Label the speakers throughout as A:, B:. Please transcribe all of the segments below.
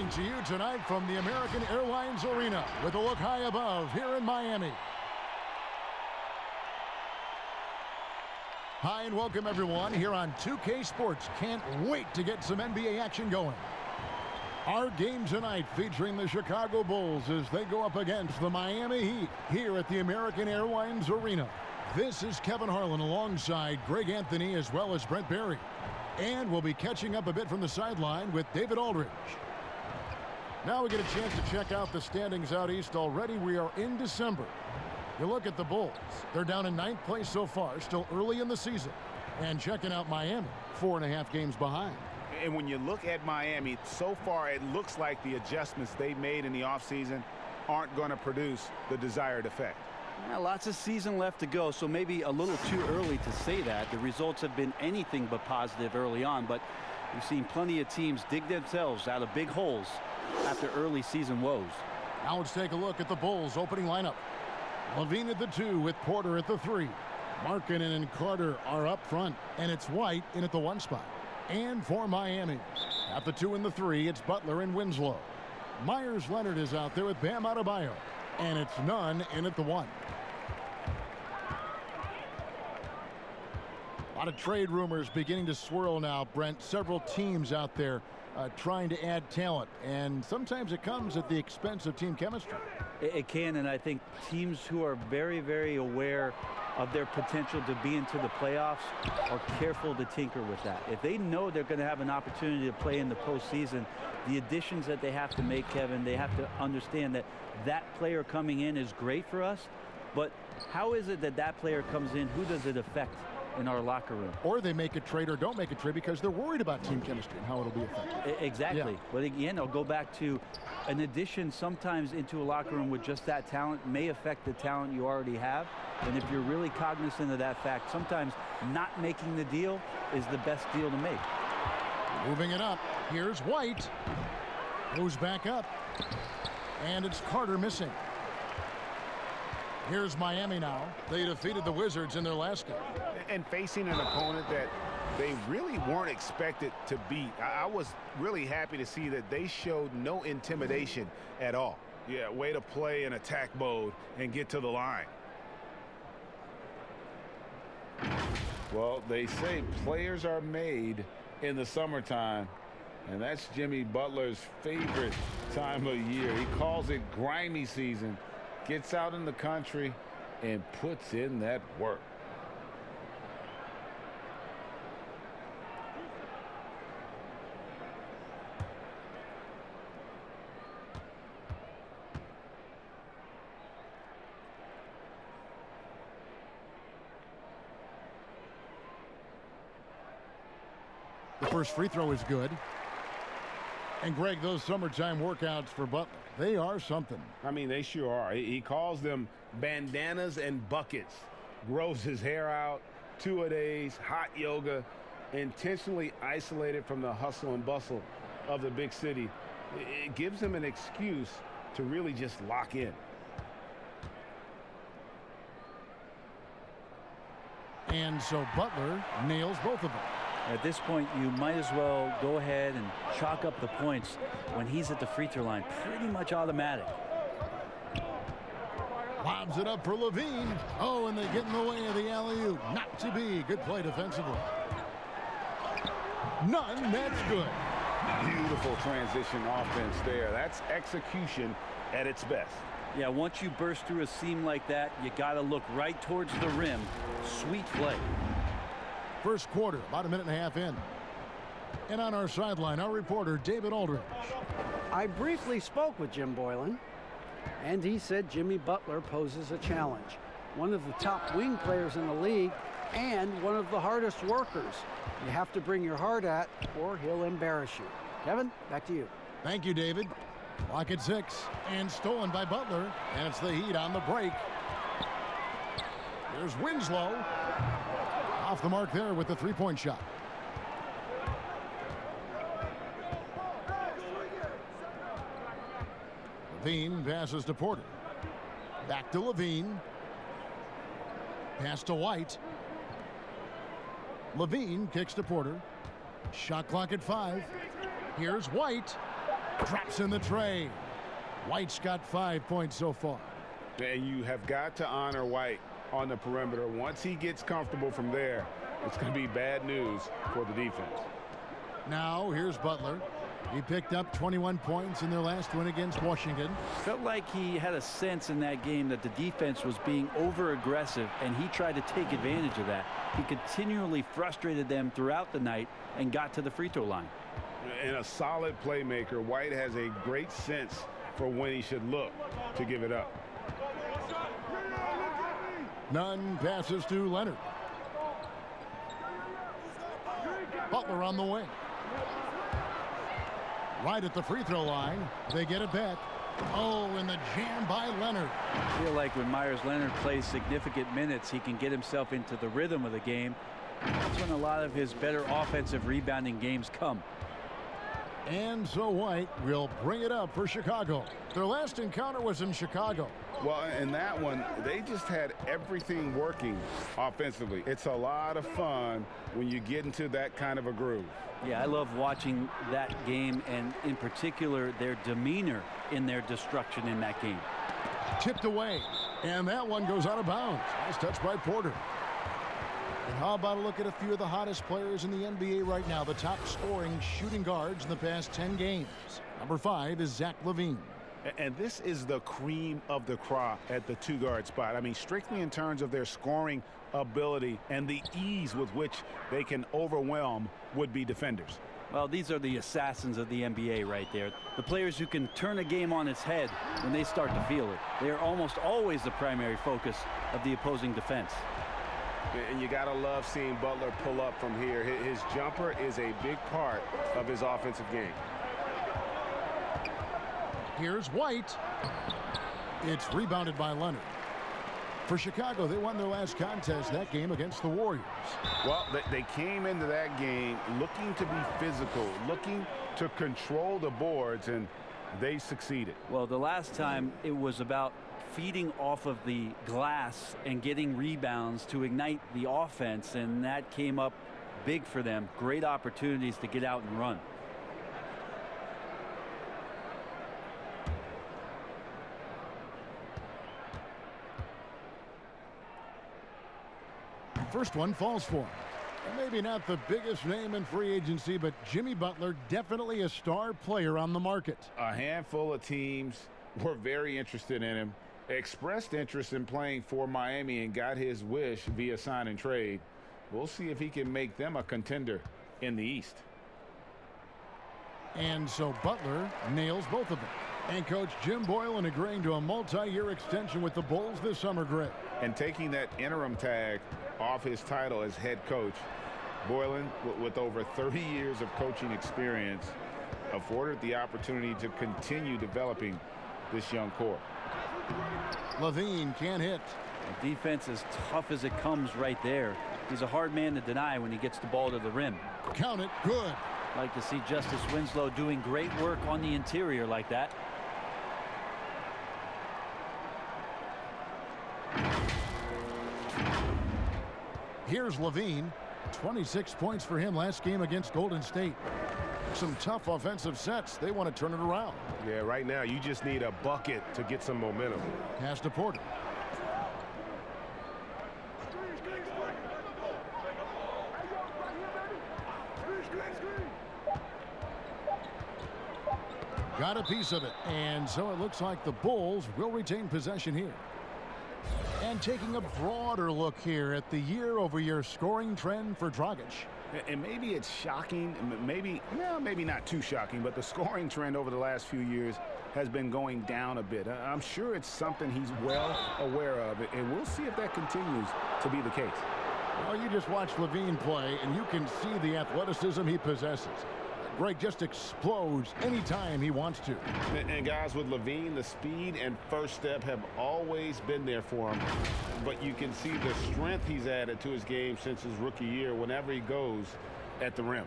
A: Coming to you tonight from the American Airlines Arena with a look high above here in Miami. Hi and welcome everyone here on 2K Sports. Can't wait to get some NBA action going. Our game tonight featuring the Chicago Bulls as they go up against the Miami Heat here at the American Airlines Arena. This is Kevin Harlan alongside Greg Anthony as well as Brent Barry. And we'll be catching up a bit from the sideline with David Aldridge. Now we get a chance to check out the standings out east already. We are in December. You look at the Bulls. They're down in 9th place so far, still early in the season. And checking out Miami, 4.5 games behind.
B: And when you look at Miami, so far it looks like the adjustments they made in the offseason aren't going to produce the desired effect.
C: Yeah, lots of season left to go, so maybe a little too early to say that. The results have been anything but positive early on, but we've seen plenty of teams dig themselves out of big holes after early season woes.
A: Now let's take a look at the Bulls' opening lineup. Levine at the 2 with Porter at the 3. Markkanen and Carter are up front, and it's White in at the 1 spot. And for Miami, at the 2 and the 3, it's Butler and Winslow. Myers Leonard is out there with Bam Adebayo, and it's Nunn in at the 1. A lot of trade rumors beginning to swirl now, Brent. Several teams out there trying to add talent, and sometimes it comes at the expense of team chemistry.
C: It can, and I think teams who are very, very aware of their potential to be into the playoffs are careful to tinker with that. If they know they're going to have an opportunity to play in the postseason, the additions that they have to make, Kevin, they have to understand that that player coming in is great for us, but how is it that that player comes in? Who does it affect in our locker room?
A: Or they make a trade or don't make a trade because they're worried about team chemistry and how it'll be affected.
C: Exactly.
A: Yeah.
C: But again, I'll go back to an addition sometimes into a locker room with just that talent may affect the talent you already have. And if you're really cognizant of that fact, sometimes not making the deal is the best deal to make.
A: Moving it up. Here's White. Moves back up. And it's Carter missing. Here's Miami now. They defeated the Wizards in their last game.
B: And facing an opponent that they really weren't expected to beat. I was really happy to see that they showed no intimidation at all. Yeah, way to play in attack mode and get to the line.
D: Well, they say players are made in the summertime, and that's Jimmy Butler's favorite time of year. He calls it grimy season, gets out in the country, and puts in that work.
A: The first free throw is good. And Greg, those summertime workouts for Butler, they are something.
B: I mean, they sure are. He calls them bandanas and buckets. Grows his hair out, 2-a-days, hot yoga, intentionally isolated from the hustle and bustle of the big city. It gives him an excuse to really just lock in.
A: And so Butler nails both of them.
C: At this point, you might as well go ahead and chalk up the points when he's at the free throw line. Pretty much automatic.
A: Lobs it up for Levine. Oh, and they get in the way of the alley-oop. Not to be. Good play defensively. None. That's good.
B: Beautiful transition offense there. That's execution at its best.
C: Yeah, once you burst through a seam like that, you got to look right towards the rim. Sweet play.
A: First quarter, about a minute and a half in. And on our sideline, our reporter, David Aldridge.
E: I briefly spoke with Jim Boylan, and he said Jimmy Butler poses a challenge. One of the top wing players in the league and one of the hardest workers. You have to bring your heart at, or he'll embarrass you. Kevin, back to you.
A: Thank you, David. Clock at 6, and stolen by Butler, and it's the Heat on the break. There's Winslow. Off the mark there with the three-point shot. Levine passes to Porter. Back to Levine. Pass to White. Levine kicks to Porter. Shot clock at 5. Here's White. Drops in the tray. White's got 5 points so far.
B: And you have got to honor White on the perimeter. Once he gets comfortable from there, it's going to be bad news for the defense.
A: Now here's Butler. He picked up 21 points in their last win against Washington.
C: Felt like he had a sense in that game that the defense was being over-aggressive, and he tried to take advantage of that. He continually frustrated them throughout the night and got to the free throw line.
B: And a solid playmaker, White has a great sense for when he should look to give it up.
A: Nunn passes to Leonard. Butler on the wing. Right at the free throw line. They get it back. Oh, and the jam by Leonard.
C: I feel like when Myers Leonard plays significant minutes, he can get himself into the rhythm of the game. That's when a lot of his better offensive rebounding games come.
A: And so White will bring it up for Chicago. Their last encounter was in Chicago.
B: Well, in that one, they just had everything working offensively. It's a lot of fun when you get into that kind of a groove.
C: Yeah, I love watching that game, and in particular, their demeanor in their destruction in that game.
A: Tipped away, and that one goes out of bounds. Nice touch by Porter. And how about a look at a few of the hottest players in the NBA right now, the top scoring shooting guards in the past 10 games. Number 5 is Zach LaVine.
B: And this is the cream of the crop at the two-guard spot. I mean, strictly in terms of their scoring ability and the ease with which they can overwhelm would-be defenders.
C: Well, these are the assassins of the NBA right there. The players who can turn a game on its head when they start to feel it. They are almost always the primary focus of the opposing defense.
B: And you got to love seeing Butler pull up from here. His jumper is a big part of his offensive game.
A: Here's White. It's rebounded by Leonard. For Chicago, they won their last contest, that game against the Warriors.
B: Well, they came into that game looking to be physical, looking to control the boards, and they succeeded.
C: Well, the last time it was about feeding off of the glass and getting rebounds to ignite the offense, and that came up big for them. Great opportunities to get out and run.
A: First one falls for him. Maybe not the biggest name in free agency, but Jimmy Butler, definitely a star player on the market.
B: A handful of teams were very interested in him, expressed interest in playing for Miami, and got his wish via sign and trade. We'll see if he can make them a contender in the East.
A: And so Butler nails both of them. And Coach Jim Boylen agreeing to a multi-year extension with the Bulls this summer, Greg.
B: And taking that interim tag off his title as head coach, Boylen, with over 30 years of coaching experience, afforded the opportunity to continue developing this young core.
A: LaVine can't hit.
C: The defense is tough as it comes right there. He's a hard man to deny when he gets the ball to the rim.
A: Count it, good.
C: Like to see Justice Winslow doing great work on the interior like that.
A: Here's LaVine. 26 points for him last game against Golden State. Some tough offensive sets. They want to turn it around.
F: Yeah, right now you just need a bucket to get some momentum.
A: Pass to Porter. Got a piece of it, and so it looks like the Bulls will retain possession here. And taking a broader look here at the year-over-year scoring trend for Dragic.
B: And maybe it's shocking, maybe not too shocking, but the scoring trend over the last few years has been going down a bit. I'm sure it's something he's well aware of, and we'll see if that continues to be the case.
A: Well, you just watch LaVine play, and you can see the athleticism he possesses. Greg just explodes anytime he wants to.
B: And guys, with LaVine, the speed and first step have always been there for him. But you can see the strength he's added to his game since his rookie year whenever he goes at the rim.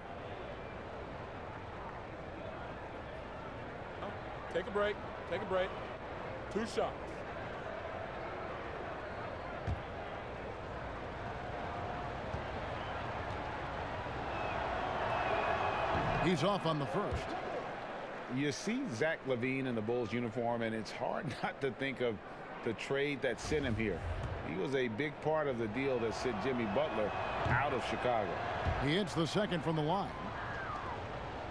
F: Take a break. Take a break. 2 shots.
A: He's off on the first.
D: You see Zach LaVine in the Bulls uniform, and it's hard not to think of the trade that sent him here. He was a big part of the deal that sent Jimmy Butler out of Chicago.
A: He hits the second from the line.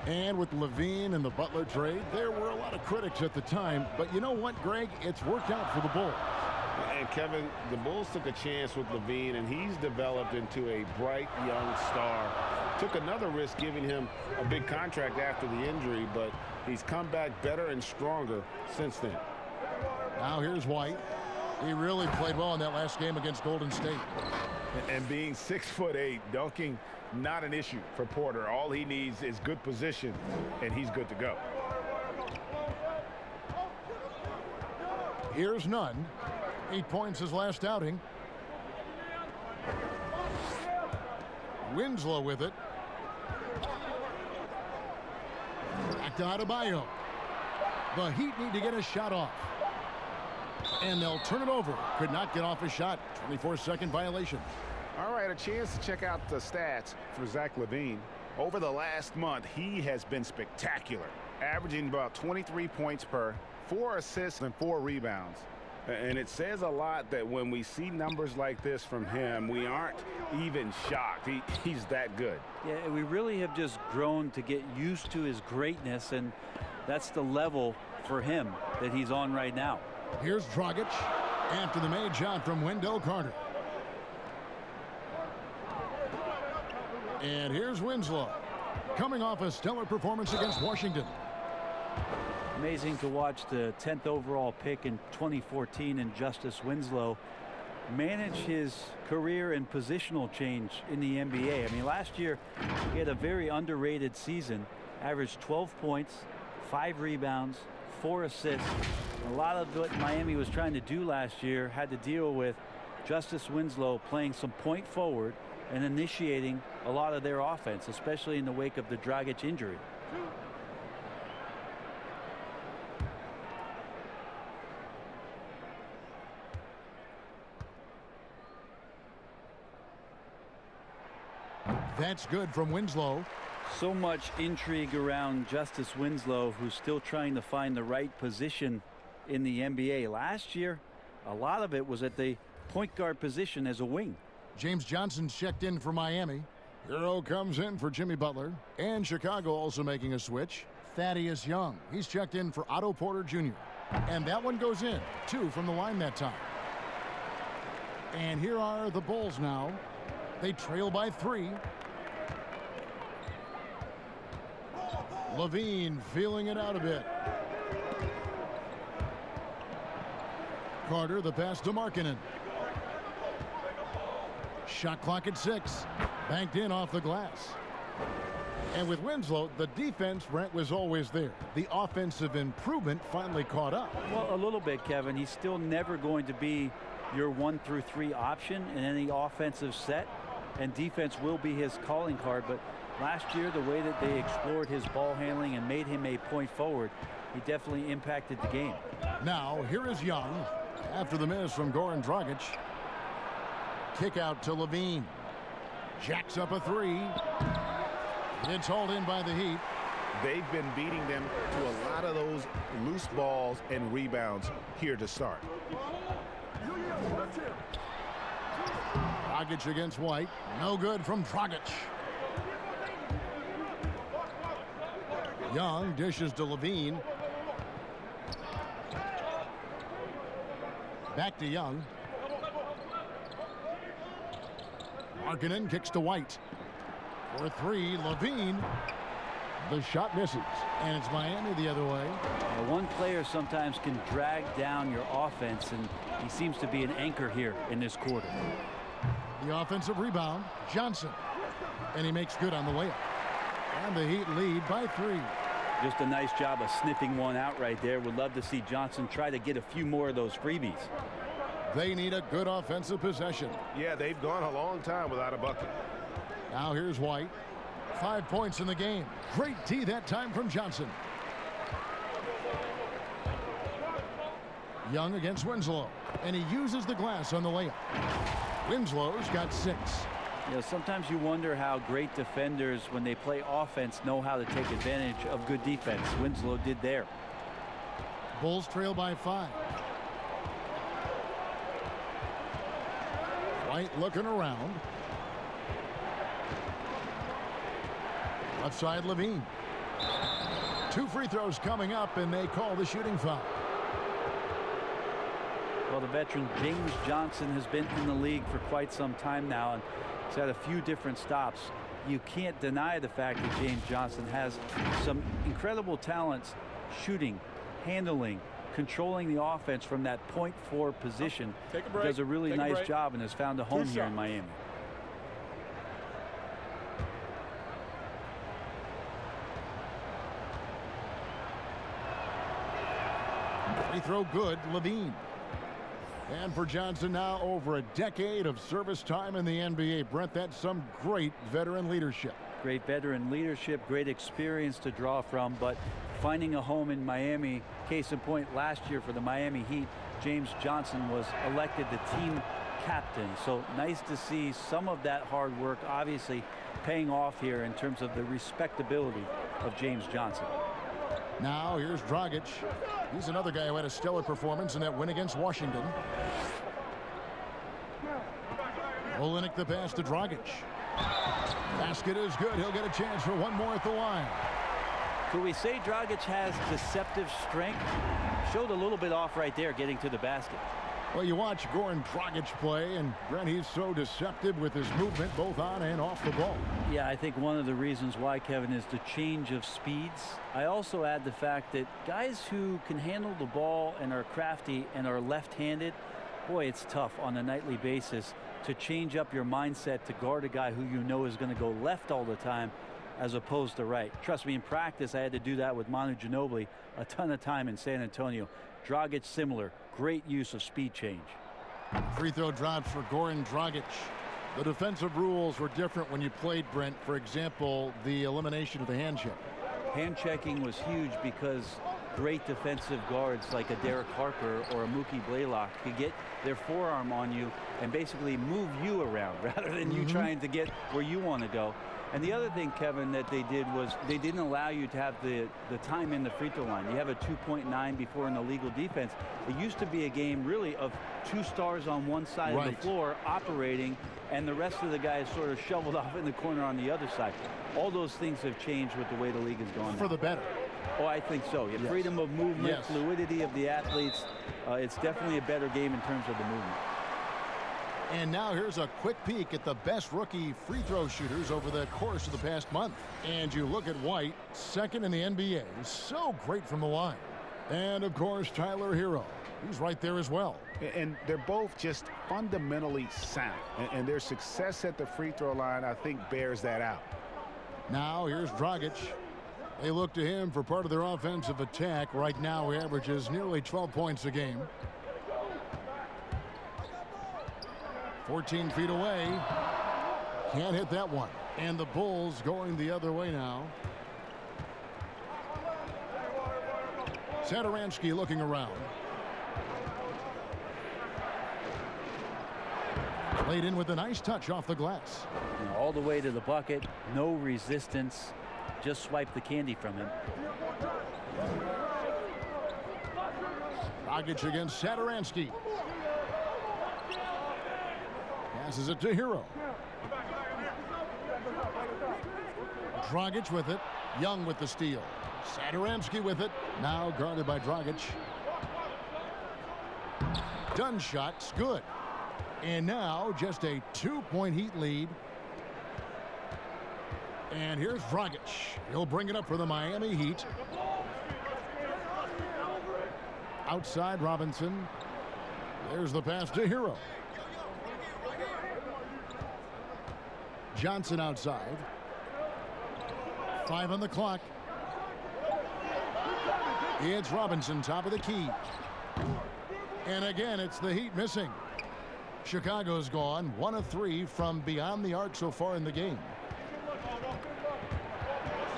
A: And with LaVine and the Butler trade, there were a lot of critics at the time. But you know what, Greg? It's worked out for the Bulls.
D: And Kevin, the Bulls took a chance with LaVine, and he's developed into a bright young star. Took another risk giving him a big contract after the injury, but he's come back better and stronger since then.
A: Now here's White. He really played well in that last game against Golden State.
B: And being 6'8", dunking, not an issue for Porter. All he needs is good position, and he's good to go.
A: Here's Nunn. 8 points his last outing. Winslow with it. Back to Adebayo. The Heat need to get a shot off. And they'll turn it over. Could not get off a shot. 24-second violation.
B: All right, a chance to check out the stats for Zach LaVine. Over the last month, he has been spectacular, averaging about 23 points per, 4 assists and 4 rebounds. And it says a lot that when we see numbers like this from him, we aren't even shocked. He's that good.
C: Yeah, we really have just grown to get used to his greatness, and that's the level for him that he's on right now.
A: Here's Dragic after the made shot from Wendell Carter. And here's Winslow coming off a stellar performance against Washington.
C: Amazing to watch the 10th overall pick in 2014 and Justice Winslow manage his career and positional change in the NBA. I mean, last year he had a very underrated season, averaged 12 points, 5 rebounds, 4 assists. A lot of what Miami was trying to do last year had to deal with Justice Winslow playing some point forward and initiating a lot of their offense, especially in the wake of the Dragic injury.
A: That's good from Winslow.
C: So much intrigue around Justice Winslow, who's still trying to find the right position in the NBA. Last year, a lot of it was at the point guard position as a wing.
A: James Johnson's checked in for Miami. Hero comes in for Jimmy Butler. And Chicago also making a switch. Thaddeus Young. He's checked in for Otto Porter Jr. And that one goes in. 2 from the line that time. And here are the Bulls now. They trail by 3. LaVine feeling it out a bit. Carter, the pass to Markkanen. Shot clock at 6. Banked in off the glass. And with Winslow, the defense, Brent, was always there. The offensive improvement finally caught up.
C: Well, a little bit, Kevin. He's still never going to be your 1 through 3 option in any offensive set, and defense will be his calling card. But last year, the way that they explored his ball handling and made him a point forward, he definitely impacted the game.
A: Now, here is Young after the miss from Goran Dragic. Kick out to LaVine. Jacks up a 3. It's hauled in by the Heat.
F: They've been beating them to a lot of those loose balls and rebounds here to start.
A: Dragic against White. No good from Dragic. Young dishes to LaVine. Back to Young. Markkanen kicks to White. For 3, LaVine. The shot misses. And it's Miami the other way.
C: One player sometimes can drag down your offense, and he seems to be an anchor here in this quarter.
A: The offensive rebound, Johnson. And he makes good on the layup. And the Heat lead by 3.
C: Just a nice job of sniffing one out right there. Would love to see Johnson try to get a few more of those freebies.
A: They need a good offensive possession.
F: Yeah, they've gone a long time without a bucket.
A: Now here's White. 5 points in the game. Great D that time from Johnson. Young against Winslow. And he uses the glass on the layup. Winslow's got 6.
C: You know, sometimes you wonder how great defenders, when they play offense, know how to take advantage of good defense. Winslow did there.
A: Bulls trail by 5. White looking around. Left side, Levine. 2 free throws coming up, and they call the shooting foul.
C: Well, the veteran James Johnson has been in the league for quite some time now, and he's had a few different stops. You can't deny the fact that James Johnson has some incredible talents shooting, handling, controlling the offense from that point forward position.
F: Take a break.
C: Does a really nice job and has found a home here in
F: shots.
C: Miami.
A: Free throw good, Levine. And for Johnson now, over a decade of service time in the NBA. Brent, that's some great veteran leadership.
C: Great veteran leadership, great experience to draw from, but finding a home in Miami, case in point, last year for the Miami Heat, James Johnson was elected the team captain. So nice to see some of that hard work obviously paying off here in terms of the respectability of James Johnson.
A: Now here's Dragic. He's another guy who had a stellar performance in that win against Washington. Olenek the pass to Dragic. Basket is good. He'll get a chance for one more at the line.
C: Could we say Dragic has deceptive strength? Showed a little bit off right there getting to the basket.
A: Well, you watch Goran Dragic play, and Brent, he's so deceptive with his movement both on and off the ball.
C: Yeah, I think one of the reasons why, Kevin, is the change of speeds. I also add the fact that guys who can handle the ball and are crafty and are left-handed, boy, it's tough on a nightly basis to change up your mindset to guard a guy who you know is going to go left all the time as opposed to right. Trust me, in practice, I had to do that with Manu Ginobili a ton of time in San Antonio. Dragic similar. Great use of speed change.
A: Free throw drops for Goran Dragic. The defensive rules were different when you played, Brent. For example, the elimination of the hand check.
C: Hand checking was huge because great defensive guards like a Derek Harper or a Mookie Blaylock could get their forearm on you and basically move you around rather than you trying to get where you want to go. And the other thing, Kevin, that they did was they didn't allow you to have the time in the free throw line. You have a 2.9 before in the legal defense. It used to be a game really of 2 stars on one side of the floor operating, and the rest of the guys sort of shoveled off in the corner on the other side. All those things have changed with the way the league is going.
A: For the better.
C: Oh, I think so.
A: Yes.
C: Freedom of movement,
A: Yes.
C: fluidity of the athletes. It's definitely a better game in terms of the movement.
A: And now here's a quick peek at the best rookie free throw shooters over the course of the past month. And you look at White, second in the NBA. So great from the line. And, of course, Tyler Hero. He's right there as well.
F: And they're both just fundamentally sound. And their success at the free throw line, I think, bears that out.
A: Now here's Dragic. They look to him for part of their offensive attack. Right now he averages nearly 12 points a game. 14 feet away. Can't hit that one. And the Bulls going the other way now. Satoransky looking around. Laid in with a nice touch off the glass.
C: You know, all the way to the bucket, no resistance. Just swipe the candy from him.
A: Dragic against Satoransky. Passes it to Hero. Dragic with it. Young with the steal. Satoransky with it. Now guarded by Dragic. Done shot's good. And now just a 2-point Heat lead. And here's Dragic. He'll bring it up for the Miami Heat. Outside Robinson. There's the pass to Hero. Johnson outside. 5 on the clock. It's Robinson, top of the key. And again, it's the Heat missing. Chicago's gone 1 of 3 from beyond the arc so far in the game.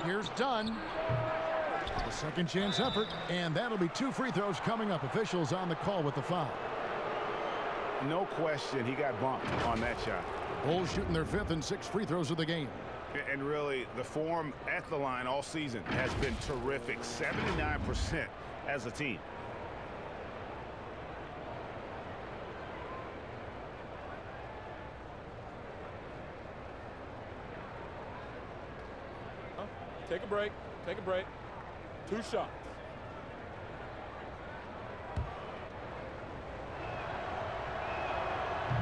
A: Here's Dunn. The second chance effort, and that'll be 2 free throws coming up. Officials on the call with the foul.
F: No question, he got bumped on that shot.
A: Bulls shooting their 5th and 6th free throws of the game.
F: And really, the form at the line all season has been terrific. 79% as a team.
G: Take a break. Take a break. 2 shots.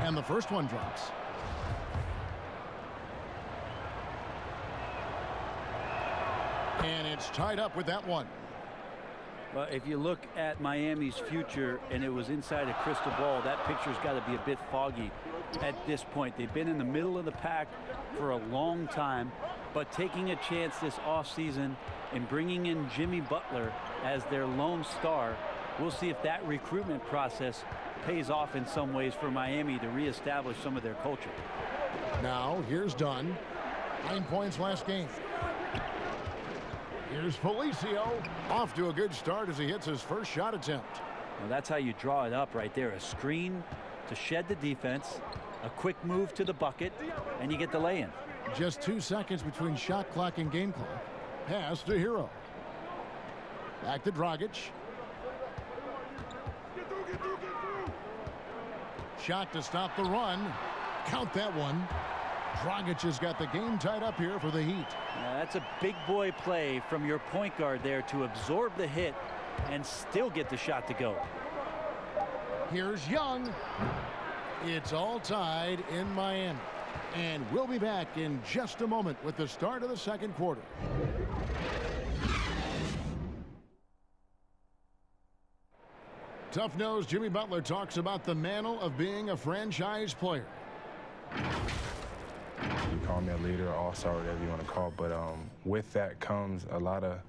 A: And the first one drops. And it's tied up with that one.
C: Well, if you look at Miami's future and it was inside a crystal ball, that picture's got to be a bit foggy at this point. They've been in the middle of the pack for a long time, but taking a chance this offseason and bringing in Jimmy Butler as their lone star, we'll see if that recruitment process pays off in some ways for Miami to reestablish some of their culture.
A: Now, here's Dunn. 9 points last game. Here's Felicio. Off to a good start as he hits his first shot attempt.
C: Well, that's how you draw it up right there. A screen to shed the defense, a quick move to the bucket, and you get the lay-in.
A: Just 2 seconds between shot clock and game clock. Pass to Hero. Back to Dragic. Shot to stop the run. Count that one. Dragic has got the game tied up here for the Heat.
C: That's a big boy play from your point guard there to absorb the hit and still get the shot to go.
A: Here's Young. It's all tied in Miami. And we'll be back in just a moment with the start of the second quarter. Tough-nosed Jimmy Butler talks about the mantle of being a franchise player.
H: You call me a leader, all-star, whatever you want to call it, but with that comes a lot of,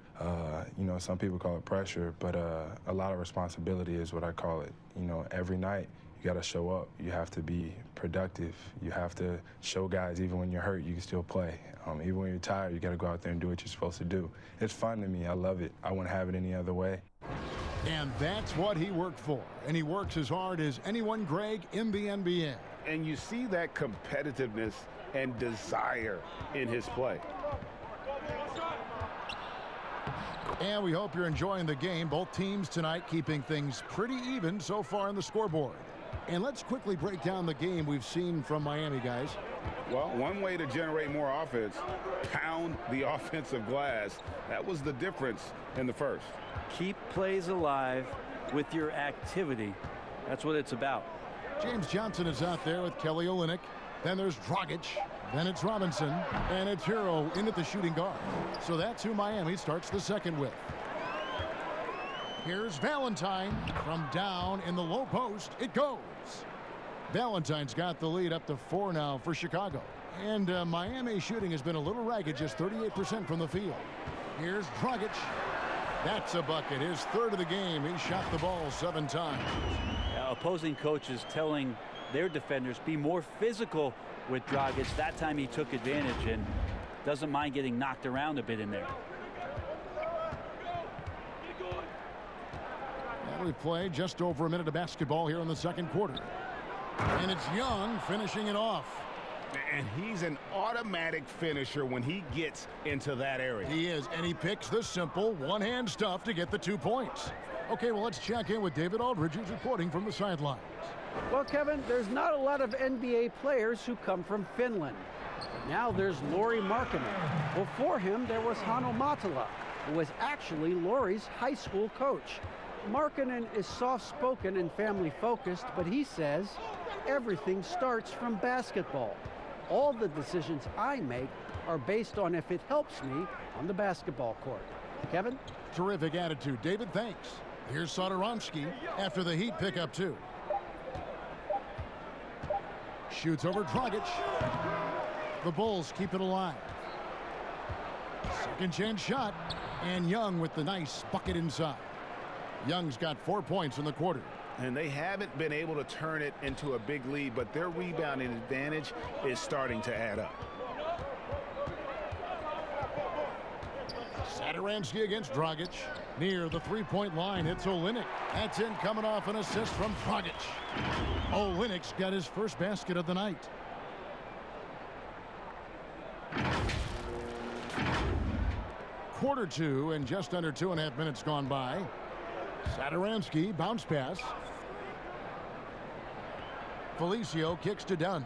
H: some people call it pressure, but a lot of responsibility is what I call it. Every night you got to show up. You have to be productive. You have to show guys even when you're hurt, you can still play. Even when you're tired, you got to go out there and do what you're supposed to do. It's fun to me. I love it. I wouldn't have it any other way.
A: And that's what he worked for. And he works as hard as anyone, Greg, in the NBA.
B: And you see that competitiveness and desire in his play.
A: And we hope you're enjoying the game. Both teams tonight keeping things pretty even so far on the scoreboard. And let's quickly break down the game we've seen from Miami, guys.
B: Well, one way to generate more offense, pound the offensive glass. That was the difference in the first.
C: Keep plays alive with your activity. That's what it's about.
A: James Johnson is out there with Kelly Olynyk. Then there's Dragic. Then it's Robinson. And it's Hero in at the shooting guard. So that's who Miami starts the second with. Here's Valentine from down in the low post. It goes. Valentine's got the lead up to 4 now for Chicago. And Miami shooting has been a little ragged, just 38% from the field. Here's Dragic. That's a bucket. His third of the game. He shot the ball 7 times.
C: Opposing coaches telling their defenders be more physical with Dragic. That time he took advantage and doesn't mind getting knocked around a bit in there.
A: And we play just over a minute of basketball here in the second quarter. And it's Young finishing it off.
B: And he's an automatic finisher when he gets into that area.
A: He is, and he picks the simple one-hand stuff to get the 2 points. Okay, well, let's check in with David Aldridge, who's reporting from the sidelines.
E: Well, Kevin, there's not a lot of NBA players who come from Finland. Now there's Lauri Markkanen. Before him, there was Hanno Matala, who was actually Lauri's high school coach. Markkanen is soft-spoken and family-focused, but he says everything starts from basketball. All the decisions I make are based on if it helps me on the basketball court. Kevin?
A: Terrific attitude. David, thanks. Here's Satoransky after the Heat pick up 2. Shoots over Dragic. The Bulls keep it alive. Second chance shot. And Young with the nice bucket inside. Young's got 4 points in the quarter.
B: And they haven't been able to turn it into a big lead, but their rebounding advantage is starting to add up.
A: Satoransky against Dragic. Near the three-point line, it's Olynyk. That's in coming off an assist from Dragic. Olynyk's got his first basket of the night. Quarter-2 and just under 2.5 minutes gone by. Satoransky bounce pass. Felicio kicks to Dunn.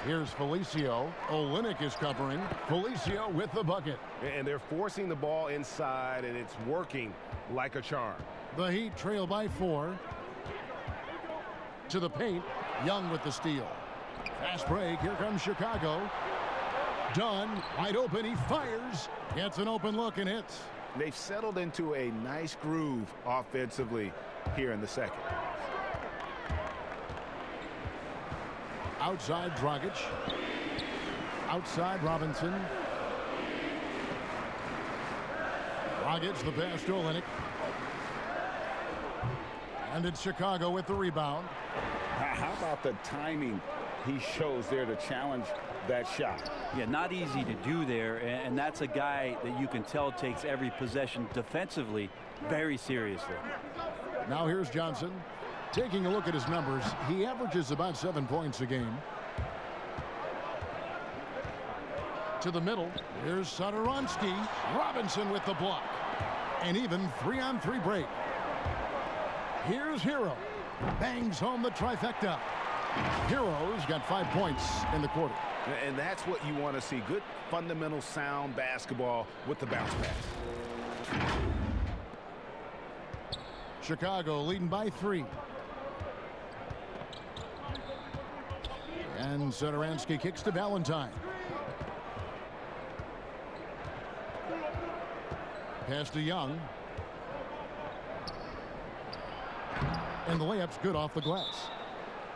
A: Here's Felicio. Olynyk is covering. Felicio with the bucket.
B: And they're forcing the ball inside, and it's working like a charm.
A: The Heat trail by 4. To the paint. Young with the steal. Fast break. Here comes Chicago. Dunn wide open. He fires. Gets an open look and hits.
F: They've settled into a nice groove offensively here in the second.
A: Outside Dragic. Outside Robinson. Dragic the pass to Olynyk. And it's Chicago with the rebound.
F: How about the timing he shows there to challenge that shot?
C: Yeah, not easy to do there, and that's a guy that you can tell takes every possession defensively very seriously.
A: Now here's Johnson. Taking a look at his numbers, he averages about 7 points a game. To the middle, here's Satoransky. Robinson with the block. An even 3-on-3 break. Here's Hero. Bangs home the trifecta. Hero's got 5 points in the quarter.
F: And that's what you want to see. Good, fundamental, sound basketball with the bounce pass.
A: Chicago leading by 3. And Satoransky kicks to Valentine. Pass to Young. And the layup's good off the glass.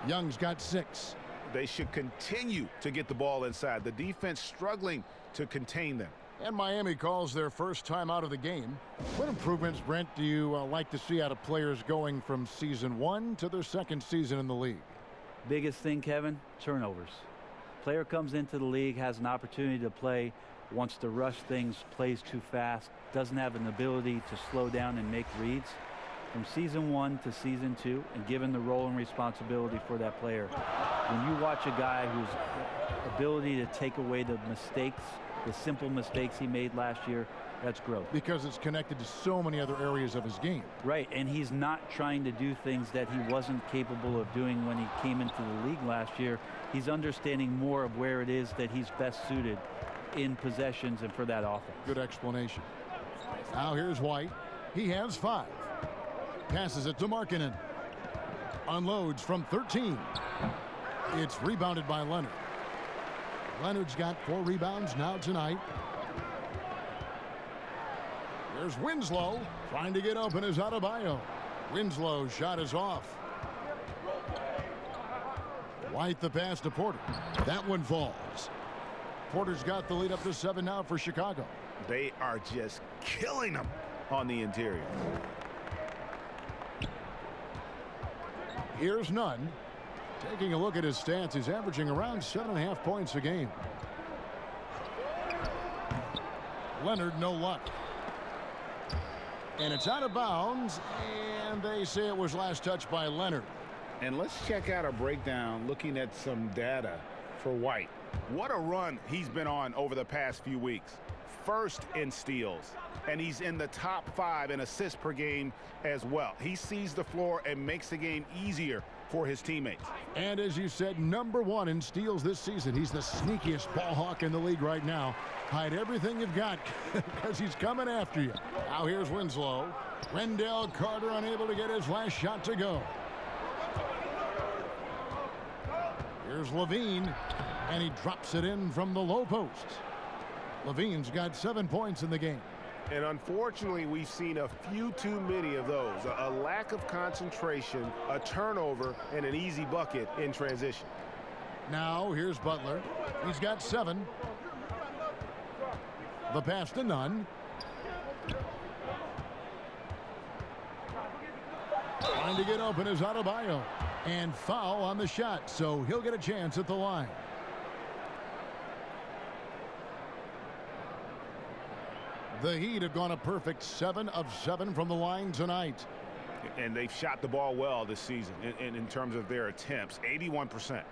A: Young's got 6.
F: They should continue to get the ball inside. The defense struggling to contain them.
A: And Miami calls their first time out of the game. What improvements, Brent, do you like to see out of players going from season 1 to their second season in the league?
C: Biggest thing, Kevin, turnovers. Player comes into the league, has an opportunity to play, wants to rush things, plays too fast, doesn't have an ability to slow down and make reads. From season 1 to season 2, and given the role and responsibility for that player, when you watch a guy whose ability to take away the mistakes, the simple mistakes he made last year, that's growth.
A: Because it's connected to so many other areas of his game.
C: Right, and he's not trying to do things that he wasn't capable of doing when he came into the league last year. He's understanding more of where it is that he's best suited in possessions and for that offense.
A: Good explanation. Now here's White. He has 5. Passes it to Markkanen. Unloads from 13. It's rebounded by Leonard. Leonard's got 4 rebounds now tonight. There's Winslow trying to get open as Adebayo. Winslow's shot is off. White the pass to Porter. That one falls. Porter's got the lead up to 7 now for Chicago.
F: They are just killing them on the interior.
A: Here's Nunn. Taking a look at his stats, he's averaging around 7.5 points a game. Leonard, no luck. And it's out of bounds, and they say it was last touched by Leonard.
F: And let's check out a breakdown looking at some data for White. What a run he's been on over the past few weeks. First in steals, and he's in the top 5 in assists per game as well. He sees the floor and makes the game easier for his teammates.
A: And as you said, #1 in steals this season. He's the sneakiest ball hawk in the league right now. Hide everything you've got because he's coming after you. Now here's Winslow. Wendell Carter unable to get his last shot to go. Here's Levine, and he drops it in from the low post. Levine's got 7 points in the game.
B: And unfortunately, we've seen a few too many of those. A lack of concentration, a turnover, and an easy bucket in transition.
A: Now here's Butler. He's got 7. The pass to Nunn. Trying to get open is Adebayo. And foul on the shot, so he'll get a chance at the line. The Heat have gone a perfect 7 of 7 from the line tonight.
F: And they've shot the ball well this season in terms of their attempts, 81%.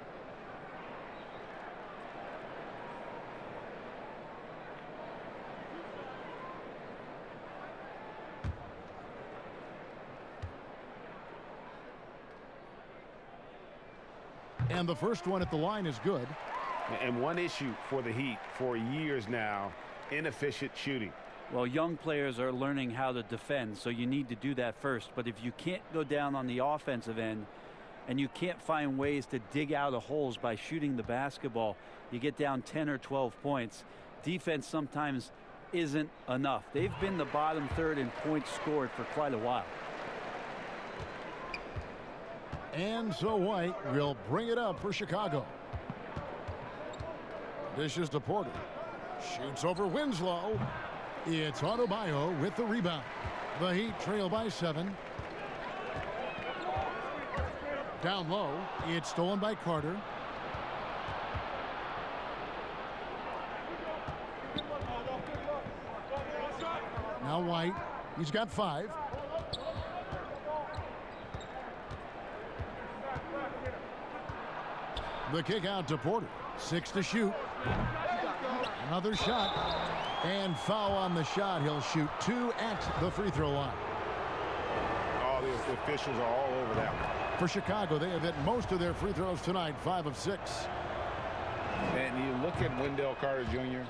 A: And the first one at the line is good.
B: And one issue for the Heat for years now, inefficient shooting.
C: Well, young players are learning how to defend, so you need to do that first. But if you can't go down on the offensive end and you can't find ways to dig out of holes by shooting the basketball, you get down 10 or 12 points. Defense sometimes isn't enough. They've been the bottom third in points scored for quite a while.
A: And so White will bring it up for Chicago. Dishes to Porter. Shoots over Winslow. It's Adebayo with the rebound. The Heat trail by 7. Down low. It's stolen by Carter. Now White. He's got 5. The kick out to Porter. 6 to shoot. Another shot. And foul on the shot. He'll shoot 2 at the free throw line.
F: All the officials are all over that one.
A: For Chicago, they have hit most of their free throws tonight, 5 of 6.
D: And you look at Wendell Carter Jr.,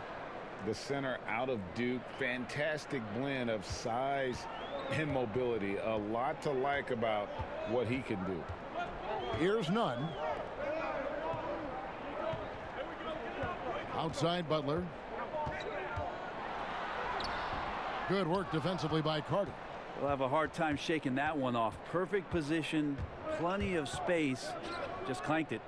D: the center out of Duke. Fantastic blend of size and mobility. A lot to like about what he can do.
A: Here's Nunn. Outside Butler. Good work defensively by Carter.
C: They'll have a hard time shaking that one off. Perfect position, plenty of space, just clanked it.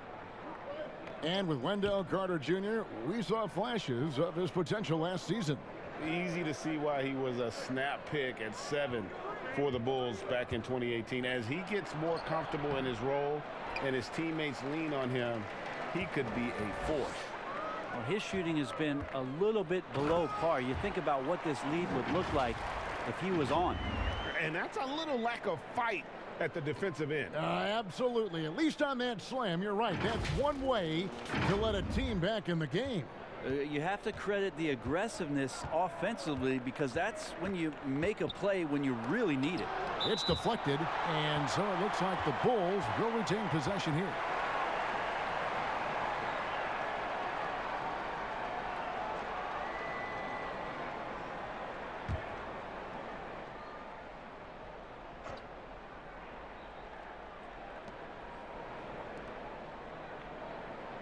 A: And with Wendell Carter Jr., we saw flashes of his potential last season.
B: Easy to see why he was a snap pick at 7 for the Bulls back in 2018. As he gets more comfortable in his role and his teammates lean on him, he could be a force.
C: Well, his shooting has been a little bit below par. You think about what this lead would look like if he was on.
B: And that's a little lack of fight at the defensive end.
A: Absolutely. At least on that slam, you're right. That's one way to let a team back in the game.
C: You have to credit the aggressiveness offensively, because that's when you make a play when you really need it.
A: It's deflected, and so it looks like the Bulls will retain possession here.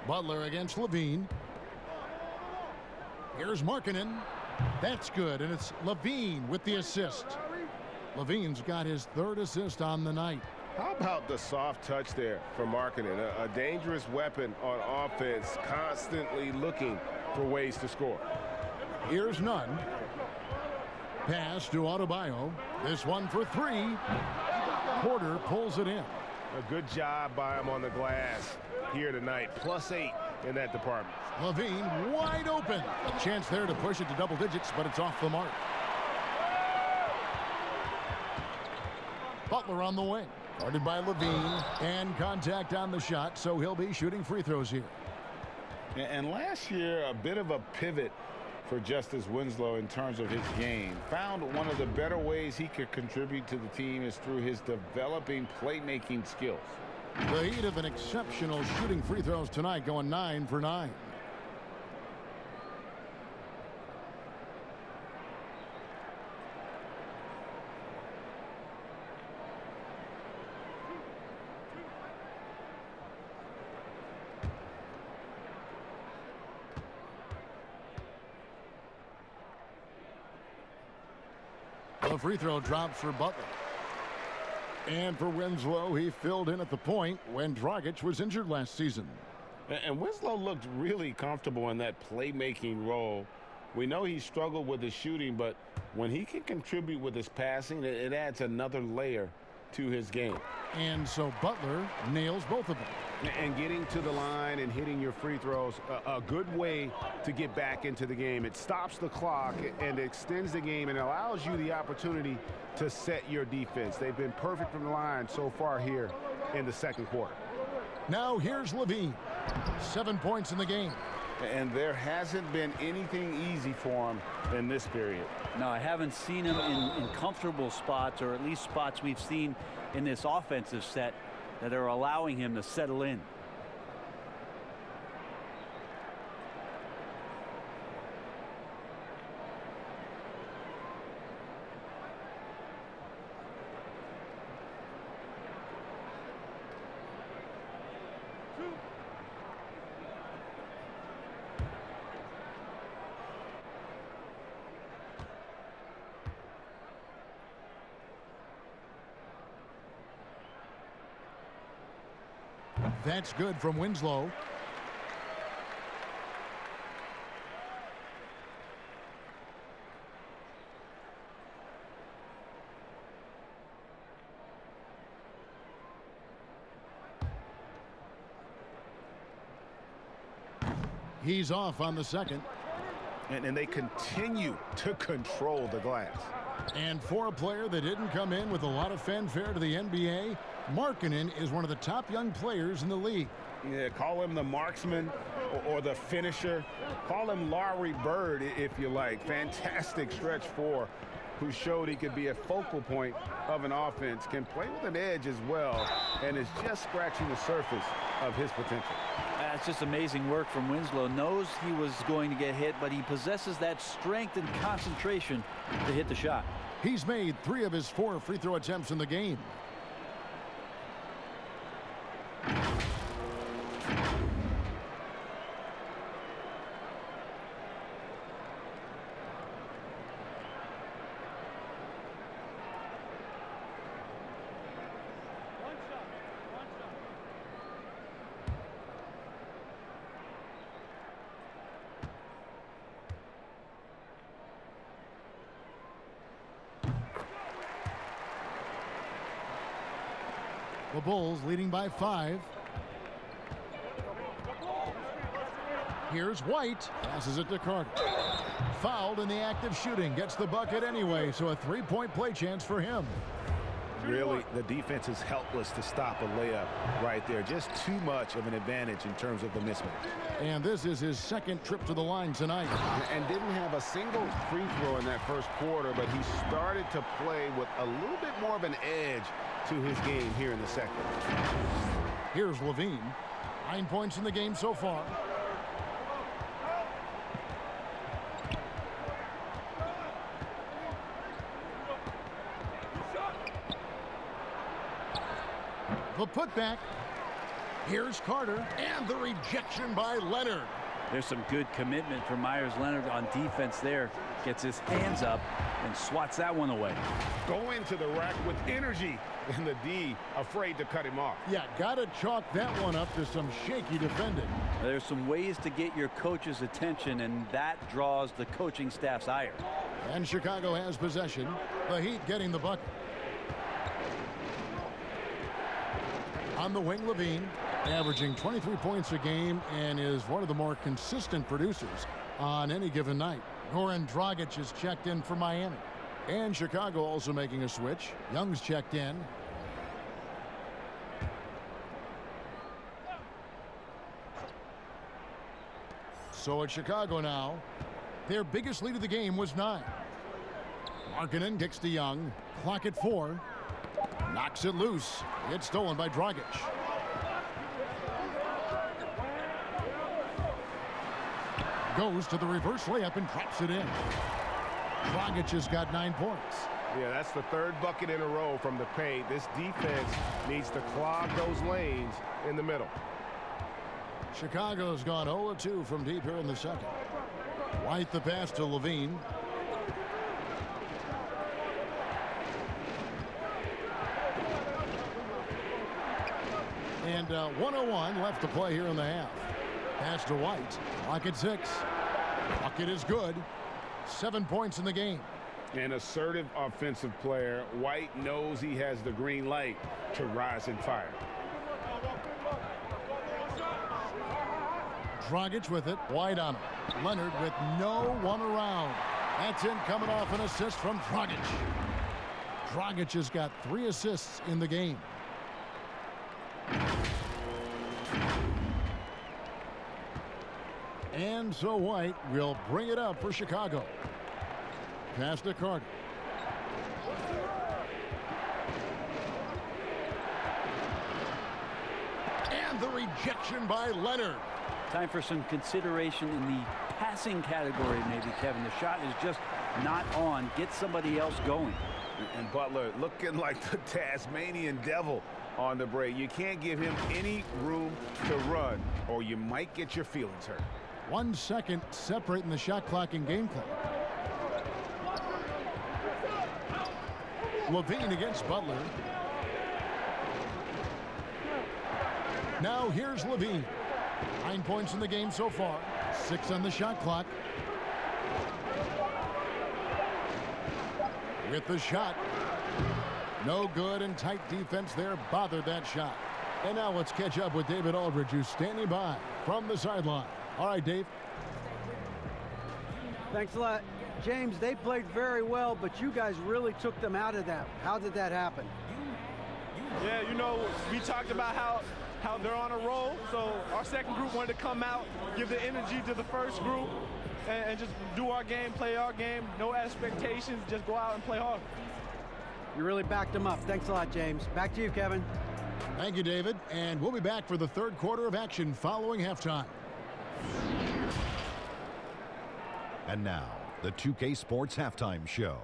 A: Butler against Levine. Here's Markkanen. That's good, and it's Levine with the assist. Levine's got his 3rd assist on the night.
F: How about the soft touch there for Markkanen? A dangerous weapon on offense, constantly looking for ways to score.
A: Here's Nunn. Pass to Adebayo. This one for 3. Porter pulls it in.
F: A good job by him on the glass here tonight. +8 in that department.
A: Levine wide open. Chance there to push it to double digits, but it's off the mark. Butler on the wing. Guarded by Levine, and contact on the shot, so he'll be shooting free throws here.
D: And last year, a bit of a pivot for Justice Winslow in terms of his game. Found one of the better ways he could contribute to the team is through his developing playmaking skills.
A: The Heat have been exceptional shooting free throws tonight, going 9 for 9. The free throw drops for Butler. And for Winslow, he filled in at the point when Dragic was injured last season.
B: And Winslow looked really comfortable in that playmaking role. We know he struggled with his shooting, but when he can contribute with his passing, it adds another layer to his game.
A: And so Butler nails both of them.
F: And getting to the line and hitting your free throws, a good way to get back into the game. It stops the clock and extends the game and allows you the opportunity to set your defense. They've been perfect from the line so far here in the second quarter.
A: Now here's Levine. 7 points in the game.
D: And there hasn't been anything easy for him in this period.
C: No, I haven't seen him in comfortable spots, or at least spots we've seen in this offensive set that are allowing him to settle in.
A: That's good from Winslow. He's off on the second.
F: And they continue to control the glass.
A: And for a player that didn't come in with a lot of fanfare to the NBA, Markkanen is one of the top young players in the league.
F: Yeah, call him the marksman or the finisher. Call him Larry Bird, if you like. Fantastic stretch four, who showed he could be a focal point of an offense, can play with an edge as well, and is just scratching the surface of his potential.
C: That's just amazing work from Winslow. Knows he was going to get hit, but he possesses that strength and concentration to hit the shot.
A: He's made 3 of his 4 free throw attempts in the game. The Bulls leading by 5. Here's White. Passes it to Carter. Fouled in the act of shooting. Gets the bucket anyway, so a 3-point play chance for him.
F: Really, the defense is helpless to stop a layup right there. Just too much of an advantage in terms of the mismatch.
A: And this is his second trip to the line tonight.
F: And didn't have a single free throw in that first quarter, but he started to play with a little bit more of an edge to his game here in the second.
A: Here's Levine. 9 points in the game so far. The putback. Here's Carter, and the rejection by Leonard.
C: There's some good commitment from Myers Leonard on defense there. Gets his hands up and swats that one away.
F: Going to the rack with energy, and the D afraid to cut him off.
A: Yeah, gotta chalk that one up to some shaky defending.
C: There's some ways to get your coach's attention, and that draws the coaching staff's ire.
A: And Chicago has possession. The Heat getting the bucket. On the wing, Levine, averaging 23 points a game and is one of the more consistent producers on any given night. Goran Dragic is checked in for Miami. And Chicago also making a switch. Young's checked in. So it's Chicago now. Their biggest lead of the game was 9. Markkanen kicks to Young. Clock at 4. Knocks it loose. It's stolen by Dragic. Goes to the reverse layup and drops it in. Dragic has got 9 points.
F: Yeah, that's the 3rd bucket in a row from the paint. This defense needs to clog those lanes in the middle.
A: Chicago's gone 0-2 from deep here in the second. White the pass to Levine. And 1:01 left to play here in the half. Pass to White. Clock at 6. Bucket is good. 7 points in the game.
F: An assertive offensive player. White knows he has the green light to rise and fire.
A: Dragic with it. White on him. Leonard with no one around. That's in, coming off an assist from Dragic. Dragic has got 3 assists in the game. And so White will bring it up for Chicago. Pass to Carter. And the rejection by Leonard.
C: Time for some consideration in the passing category, maybe, Kevin. The shot is just not on. Get somebody else going.
F: And Butler looking like the Tasmanian devil on the break. You can't give him any room to run, or you might get your feelings hurt.
A: 1 second separating the shot clock and game clock. Levine against Butler. Now here's Levine. 9 points in the game so far. 6 on the shot clock. With the shot. No good, and tight defense there bothered that shot. And now let's catch up with David Aldridge, who's standing by from the sideline. All right, Dave.
E: Thanks a lot. James, they played very well, but you guys really took them out of that. How did that happen?
G: Yeah, you know, we talked about how they're on a roll, so our second group wanted to come out, give the energy to the first group, and just do our game, play our game, no expectations, just go out and play hard.
E: You really backed them up. Thanks a lot, James. Back to you, Kevin.
A: Thank you, David. And we'll be back for the third quarter of action following halftime.
I: And now, the 2K Sports Halftime Show.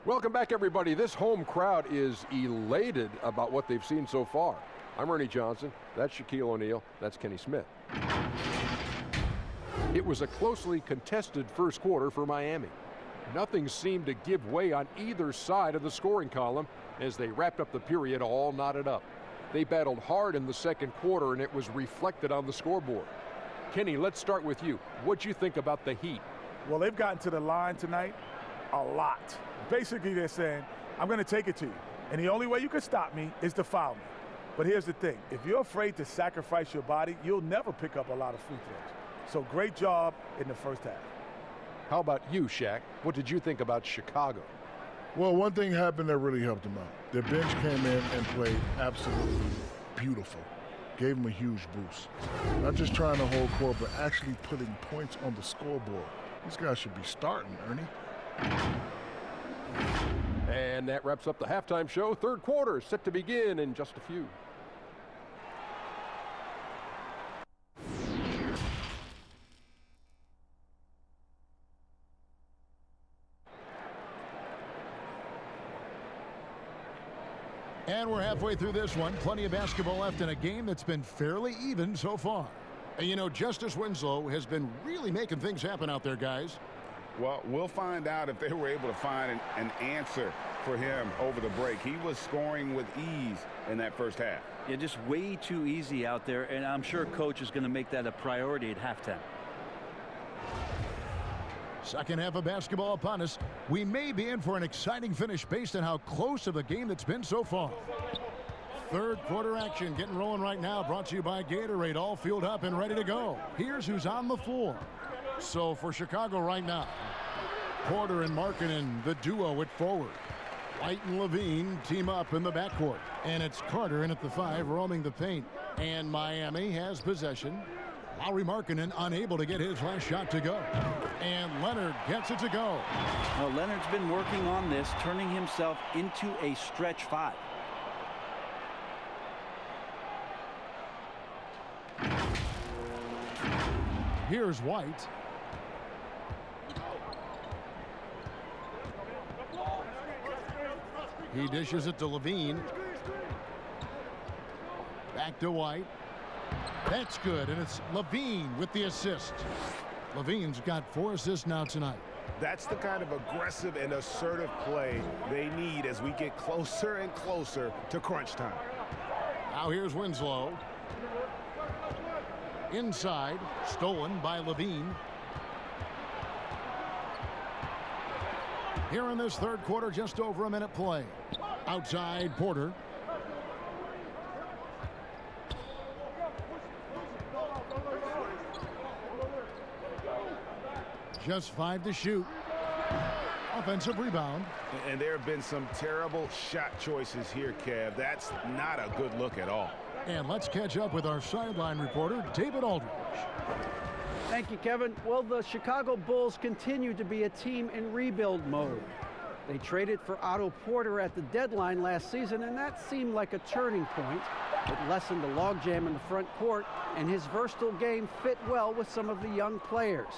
J: Welcome back, everybody. This home crowd is elated about what they've seen so far. I'm Ernie Johnson. That's Shaquille O'Neal. That's Kenny Smith. It was a closely contested first quarter for Miami. Nothing seemed to give way on either side of the scoring column as they wrapped up the period all knotted up. They battled hard in the second quarter, and it was reflected on the scoreboard. Kenny, let's start with you. What'd you think about the Heat?
K: Well, they've gotten to the line tonight a lot. Basically, they're saying, I'm going to take it to you. And the only way you can stop me is to foul me. But here's the thing. If you're afraid to sacrifice your body, you'll never pick up a lot of free throws. So great job in the first half.
J: How about you, Shaq? What did you think about Chicago?
L: Well, one thing happened that really helped them out. Their bench came in and played absolutely beautiful. Gave them a huge boost. Not just trying to hold court, but actually putting points on the scoreboard. These guys should be starting, Ernie.
J: And that wraps up the halftime show. Third quarter set to begin in just a few.
A: And we're halfway through this one. Plenty of basketball left in a game that's been fairly even so far. And you know, Justice Winslow has been really making things happen out there, guys.
B: Well, we'll find out if they were able to find an answer for him over the break. He was scoring with ease in that first half.
C: Yeah, just way too easy out there, and I'm sure Coach is going to make that a priority at halftime.
A: Second half of basketball upon us. We may be in for an exciting finish based on how close of the game that's been so far. Third quarter action getting rolling right now, brought to you by Gatorade, all fueled up and ready to go. Here's who's on the floor. So for Chicago right now, Porter and Markkanen, the duo at forward. White and Levine team up in the backcourt. And it's Carter in at the 5, roaming the paint. And Miami has possession. Lauri Markkanen unable to get his last shot to go. And Leonard gets it to go.
C: Well, Leonard's been working on this, turning himself into a stretch 5.
A: Here's White. He dishes it to Levine. Back to White. That's good, and it's Levine with the assist. Levine's got 4 assists now tonight.
F: That's the kind of aggressive and assertive play they need as we get closer and closer to crunch time.
A: Now here's Winslow. Inside, stolen by Levine. Here in this third quarter, just over a minute play. Outside, Porter. Just 5 to shoot. Offensive rebound.
F: And there have been some terrible shot choices here, Kev. That's not a good look at all.
A: And let's catch up with our sideline reporter, David Aldridge.
E: Thank you, Kevin. Well, the Chicago Bulls continue to be a team in rebuild mode. They traded for Otto Porter at the deadline last season, and that seemed like a turning point. It lessened the logjam in the front court, and his versatile game fit well with some of the young players.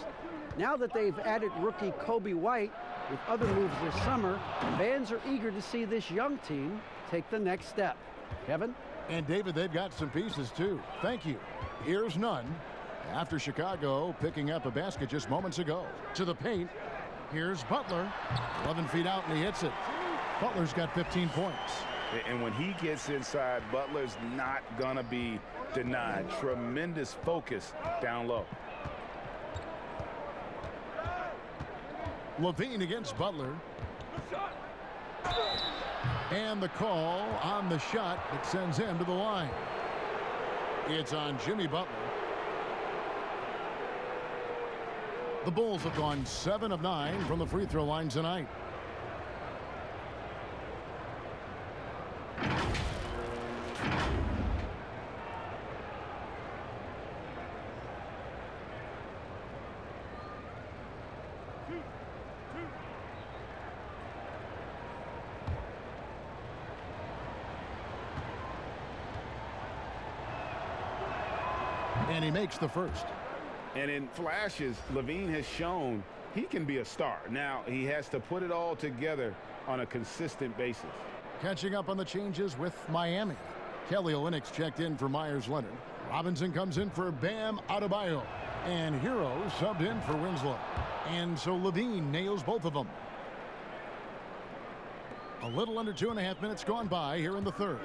E: Now that they've added rookie Kobe White with other moves this summer, fans are eager to see this young team take the next step. Kevin?
A: And David, they've got some pieces too. Thank you. Here's none. After Chicago picking up a basket just moments ago. To the paint. Here's Butler. 11 feet out and he hits it. Butler's got 15 points.
F: And when he gets inside, Butler's not going to be denied. Tremendous focus down low.
A: Levine against Butler. And the call on the shot that sends him to the line. It's on Jimmy Butler. The Bulls have gone 7 of 9 from the free throw line tonight. And he makes the first.
F: And in flashes, Levine has shown he can be a star. Now, he has to put it all together on a consistent basis.
A: Catching up on the changes with Miami. Kelly Olynyk's checked in for Myers Leonard. Robinson comes in for Bam Adebayo. And Hero subbed in for Winslow. And so Levine nails both of them. A little under 2.5 minutes gone by here in the third.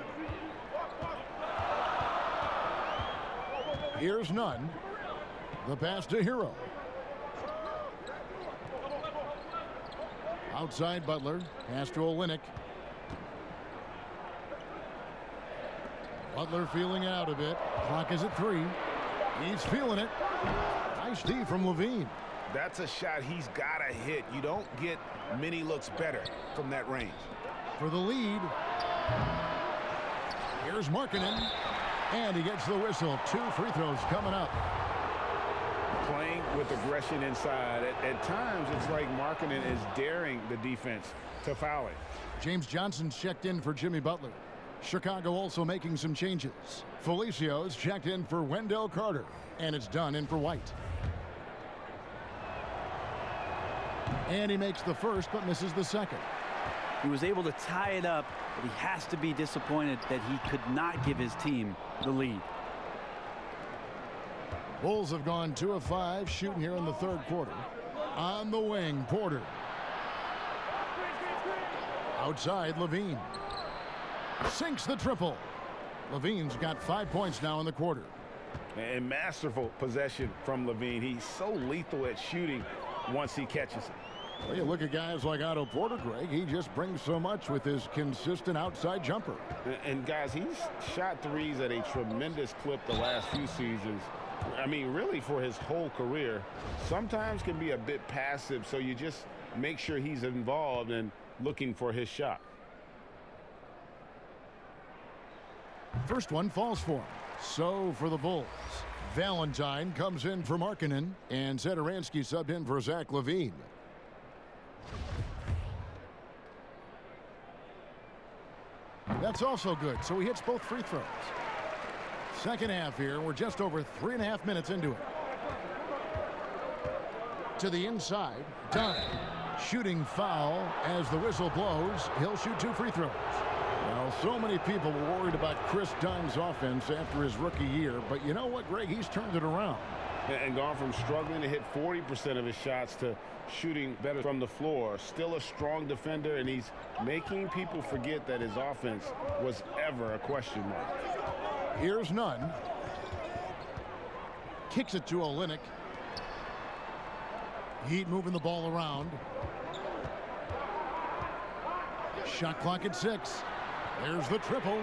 A: Here's Nunn. The pass to Hero. Outside Butler. Pass to Olynyk. Butler feeling it out a bit. Clock is at 3. He's feeling it. Nice D from Levine.
F: That's a shot he's got to hit. You don't get many looks better from that range.
A: For the lead. Here's Markkanen. And he gets the whistle. 2 free throws coming up.
F: Playing with aggression inside. At times, it's like Markkanen is daring the defense to foul it.
A: James Johnson's checked in for Jimmy Butler. Chicago also making some changes. Felicio's checked in for Wendell Carter. And it's done in for White. And he makes the first but misses the second.
C: He was able to tie it up, but he has to be disappointed that he could not give his team the lead.
A: Bulls have gone 2 of 5 shooting here in the third quarter. On the wing, Porter. Outside, Levine. Sinks the triple. Levine's got 5 points now in the quarter.
F: And masterful possession from Levine. He's so lethal at shooting once he catches it.
A: Well, you look at guys like Otto Porter, Greg. He just brings so much with his consistent outside jumper.
F: And guys, he's shot threes at a tremendous clip the last few seasons. I mean, really for his whole career. Sometimes can be a bit passive, so you just make sure he's involved and looking for his shot.
A: First one falls for him. So for the Bulls, Valentine comes in for Markkanen, and Satoransky subbed in for Zach LaVine. That's also good, so he hits both free throws. Second half here, we're just over 3.5 minutes into it. To the inside, Dunn. Shooting foul as the whistle blows. He'll shoot 2 free throws. Well, so many people were worried about Chris Dunn's offense after his rookie year, but you know what, Greg? He's turned it around.
F: And gone from struggling to hit 40% of his shots to shooting better from the floor. Still a strong defender, and he's making people forget that his offense was ever a question mark.
A: Here's Nunn. Kicks it to Olynyk. Heat moving the ball around. Shot clock at 6. There's the triple.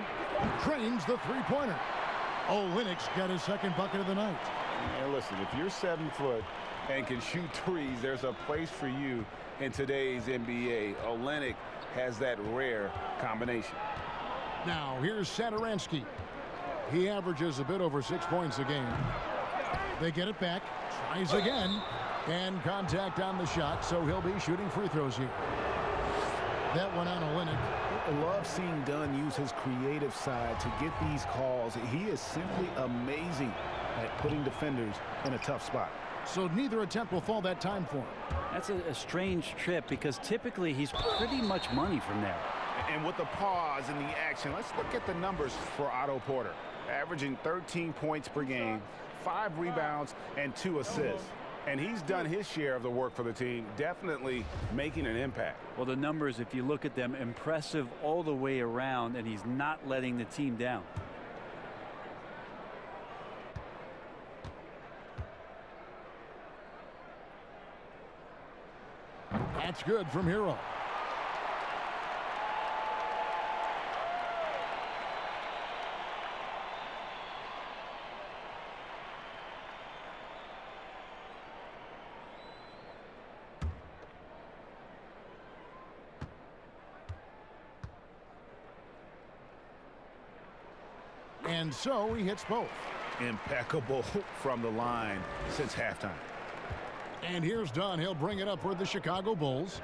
A: Drains the three-pointer. Olynyk's got his second bucket of the night.
F: And listen, if you're 7 foot and can shoot threes, there's a place for you in today's NBA. Olynyk has that rare combination.
A: Now, here's Satoransky. He averages a bit over 6 points a game. They get it back. Tries again. And contact on the shot, so he'll be shooting free throws here. That one on Olynyk.
F: I love seeing Dunn use his creative side to get these calls. He is simply amazing at putting defenders in a tough spot.
A: So neither attempt will fall that time for him.
C: That's a strange trip because typically he's pretty much money from there.
F: And with the pause and the action, let's look at the numbers for Otto Porter. Averaging 13 points per game, 5 rebounds, and 2 assists. And he's done his share of the work for the team, definitely making an impact.
C: Well, the numbers, if you look at them, impressive all the way around, and he's not letting the team down.
A: That's good from Hero. And so he hits both.
F: Impeccable from the line since halftime.
A: And here's Dunn. He'll bring it up for the Chicago Bulls.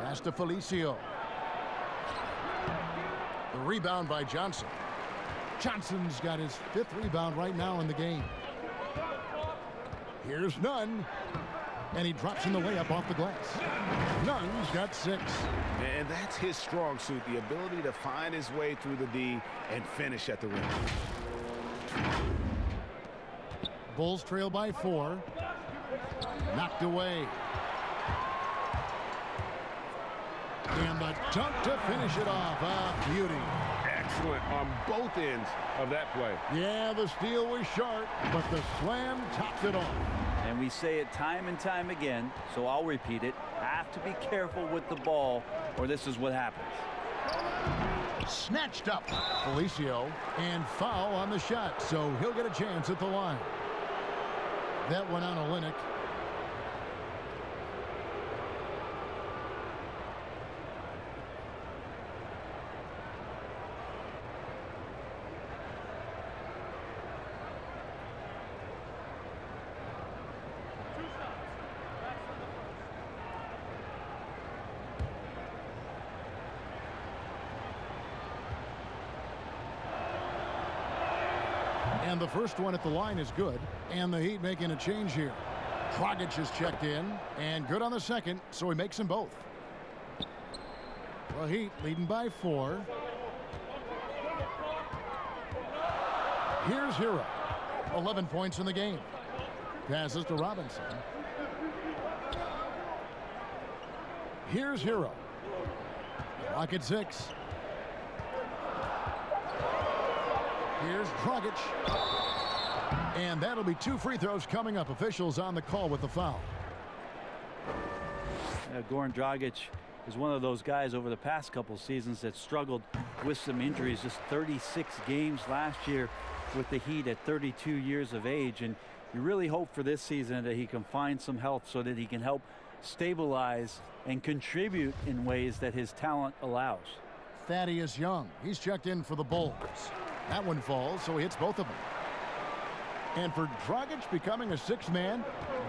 A: Pass to Felicio. The rebound by Johnson. Johnson's got his 5th rebound right now in the game. Here's Nunn. And he drops in the layup off the glass. Nunn's got 6.
F: And that's his strong suit, the ability to find his way through the D and finish at the rim.
A: Bulls trail by 4. Knocked away. And the dunk to finish it off. A beauty.
F: Excellent on both ends of that play.
A: Yeah, the steal was sharp, but the slam topped it off.
C: And we say it time and time again, so I'll repeat it. Have to be careful with the ball, or this is what happens.
A: Snatched up. Felicio, and foul on the shot, so he'll get a chance at the line. That went on Olynyk. And the first one at the line is good. And the Heat making a change here. Dragic is checked in. And good on the second, so he makes them both. The Heat leading by 4. Here's Hero. 11 points in the game. Passes to Robinson. Here's Hero. Clock at 6. Here's Dragic. And that'll be 2 free throws coming up. Officials on the call with the foul.
C: Goran Dragic is one of those guys over the past couple seasons that struggled with some injuries. Just 36 games last year with the Heat at 32 years of age. And you really hope for this season that he can find some health so that he can help stabilize and contribute in ways that his talent allows.
A: Thaddeus Young. He's checked in for the Bulls. That one falls, so he hits both of them. And for Dragic becoming a 6th man,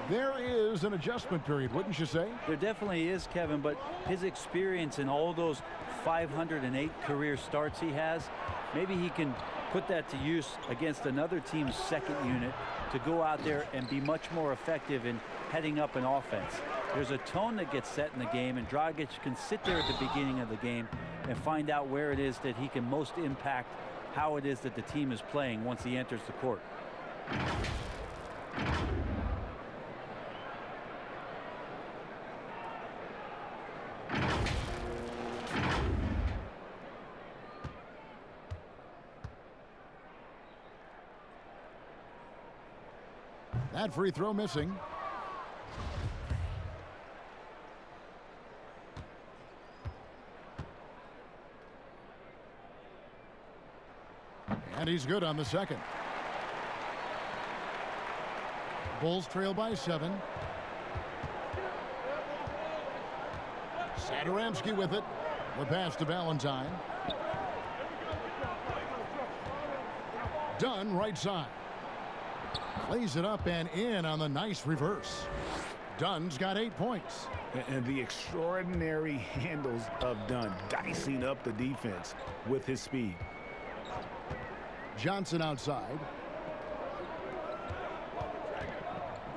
A: there is an adjustment period, wouldn't you say?
C: There definitely is, Kevin, but his experience in all those 508 career starts he has, maybe he can put that to use against another team's second unit to go out there and be much more effective in heading up an offense. There's a tone that gets set in the game, and Dragic can sit there at the beginning of the game and find out where it is that he can most impact how it is that the team is playing once he enters the court.
A: That free throw missing. And he's good on the second. Bulls trail by 7. Satoransky with it. The pass to Valentine. Dunn right side. Lays it up and in on the nice reverse. Dunn's got 8 points.
F: And the extraordinary handles of Dunn, dicing up the defense with his speed.
A: Johnson outside.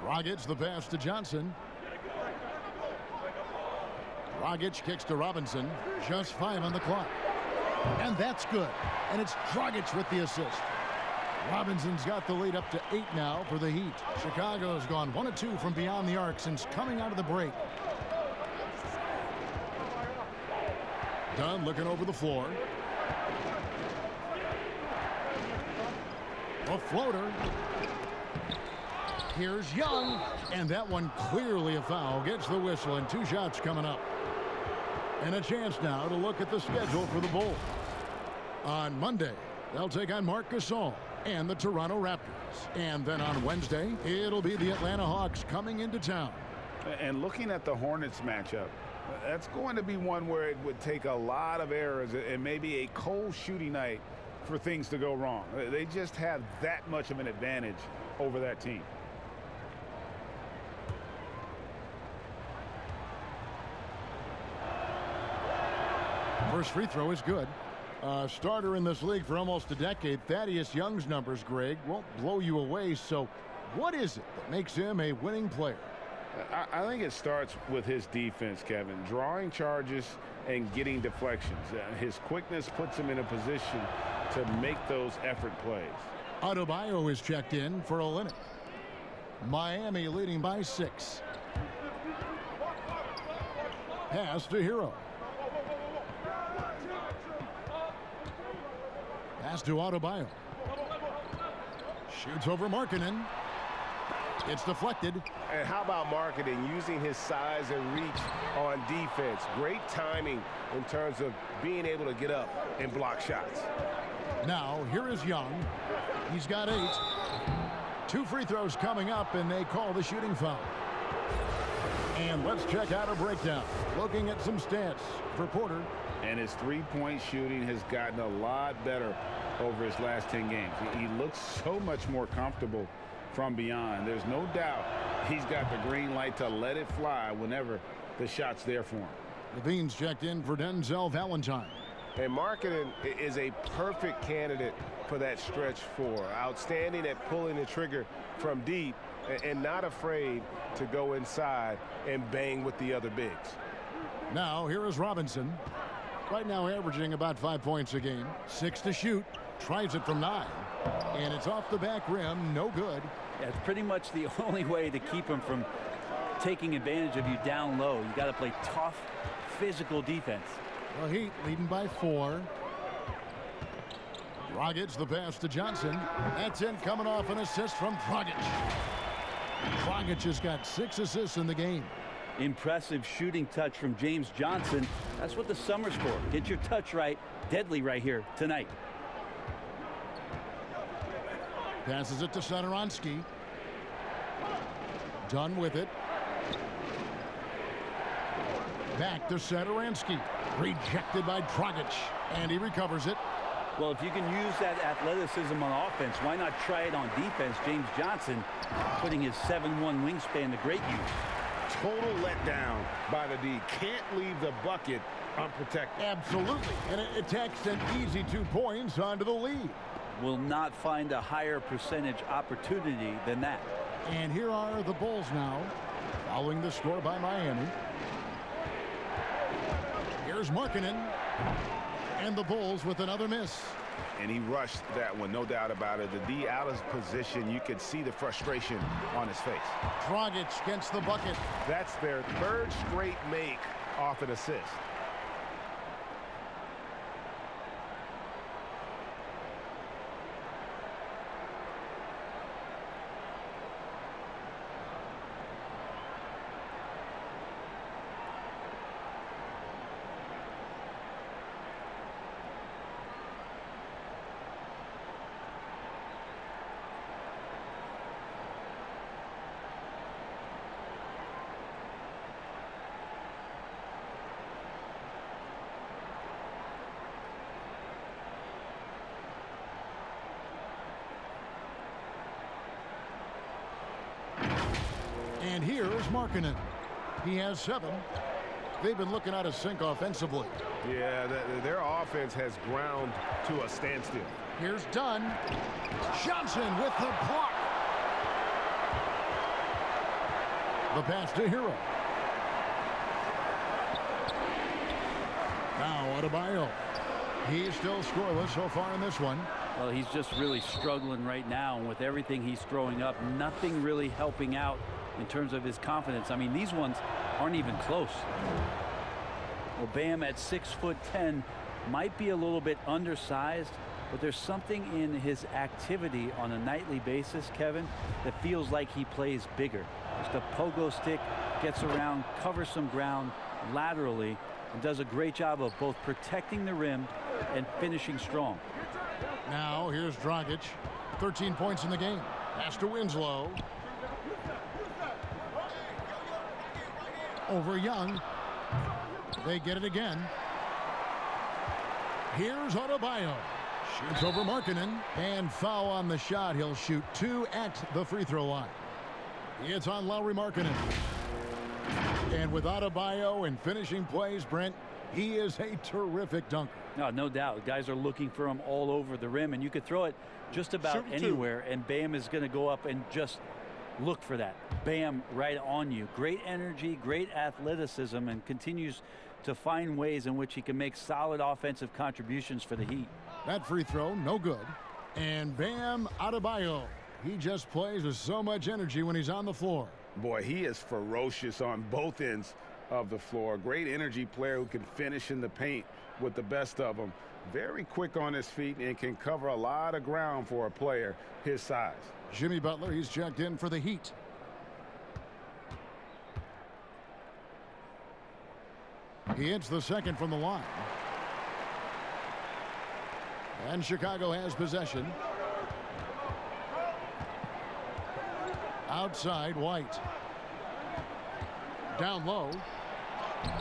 A: Dragic the pass to Johnson. Dragic kicks to Robinson. Just 5 on the clock. And that's good. And it's Dragic with the assist. Robinson's got the lead up to 8 now for the Heat. Chicago's gone 1 of 2 from beyond the arc since coming out of the break. Dunn looking over the floor. A floater. Here's Young, and that one clearly a foul. Gets the whistle, and 2 shots coming up. And a chance now to look at the schedule for the Bulls. On Monday, they'll take on Marc Gasol and the Toronto Raptors. And then on Wednesday, it'll be the Atlanta Hawks coming into town.
F: And looking at the Hornets matchup, that's going to be one where it would take a lot of errors and maybe a cold shooting night for things to go wrong. They just have that much of an advantage over that team.
A: First free throw is good. Starter in this league for almost a decade. Thaddeus Young's numbers, Greg, won't blow you away. So what is it that makes him a winning player?
B: I think it starts with his defense, Kevin. Drawing charges and getting deflections. His quickness puts him in a position to make those effort plays.
A: Adebayo is checked in for Olynyk. Miami leading by 6. Pass to Hero. Pass to Adebayo. Shoots over Markkanen. It's deflected.
M: And how about Markkanen using his size and reach on defense? Great timing in terms of being able to get up and block shots.
A: Now, here is Young. He's got 8. 2 free throws coming up, and they call the shooting foul. And let's check out a breakdown. Looking at some stats for Porter.
B: And his three-point shooting has gotten a lot better over his last 10 games. He looks so much more comfortable from beyond. There's no doubt he's got the green light to let it fly whenever the shot's there for him.
A: Levine's checked in for Denzel Valentine.
M: And Markkanen is a perfect candidate for that stretch 4. Outstanding at pulling the trigger from deep and not afraid to go inside and bang with the other bigs.
A: Now, here is Robinson. Right now averaging about 5 points a game. 6 to shoot. Tries it from 9. And it's off the back rim. No good.
C: Yeah, it's pretty much the only way to keep him from taking advantage of you down low. You got to play tough, physical defense.
A: The Heat leading by 4. Dragic the pass to Johnson. That's in, coming off an assist from Dragic. Dragic has got 6 assists in the game.
C: Impressive shooting touch from James Johnson. That's what the summer's for. Get your touch right. Deadly right here tonight.
A: Passes it to Satoransky. Done with it. Back to Satoransky. Rejected by Dragic. And he recovers it.
C: Well, if you can use that athleticism on offense, why not try it on defense? James Johnson putting his 7'1" wingspan to great use.
M: Total letdown by the D. Can't leave the bucket unprotected.
A: Absolutely. And it takes an easy 2 points onto the lead.
C: Will not find a higher percentage opportunity than that.
A: And here are the Bulls now, following the score by Miami. Here's Markkanen. And the Bulls with another miss.
F: And he rushed that one, no doubt about it. The D out of position, you could see the frustration on his face.
A: Dragic gets the bucket.
M: That's their 3rd straight make off an assist.
A: And here is Markkanen. He has 7. They've been looking out of sync offensively.
M: Yeah, their offense has ground to a standstill.
A: Here's Dunn. Johnson with the block. The pass to Hero. Now Adebayo. He's still scoreless so far in this one.
C: Well, he's just really struggling right now, and with everything he's throwing up, nothing really helping out in terms of his confidence. I mean, these ones aren't even close. Well, Bam at 6'10" might be a little bit undersized, but there's something in his activity on a nightly basis, Kevin, that feels like he plays bigger. Just a pogo stick, gets around, covers some ground laterally, and does a great job of both protecting the rim and finishing strong.
A: Now here's Dragic. 13 points in the game. Pass to Winslow. Over Young. They get it again. Here's Adebayo. Shoots over Markkanen. And foul on the shot. He'll shoot 2 at the free throw line. It's on Lauri Markkanen. And with Adebayo and finishing plays, Brent, he is a terrific dunker.
C: No doubt. Guys are looking for him all over the rim, and you could throw it just about anywhere, and Bam is going to go up and just look for that. Bam right on you. Great energy, great athleticism, and continues to find ways in which he can make solid offensive contributions for the Heat.
A: That free throw, no good. And Bam Adebayo. He just plays with so much energy when he's on the floor.
B: Boy, he is ferocious on both ends of the floor. Great energy player who can finish in the paint with the best of them. Very quick on his feet and can cover a lot of ground for a player his size.
A: Jimmy Butler, he's checked in for the Heat. He hits the second from the line. And Chicago has possession. Outside, White. Down low.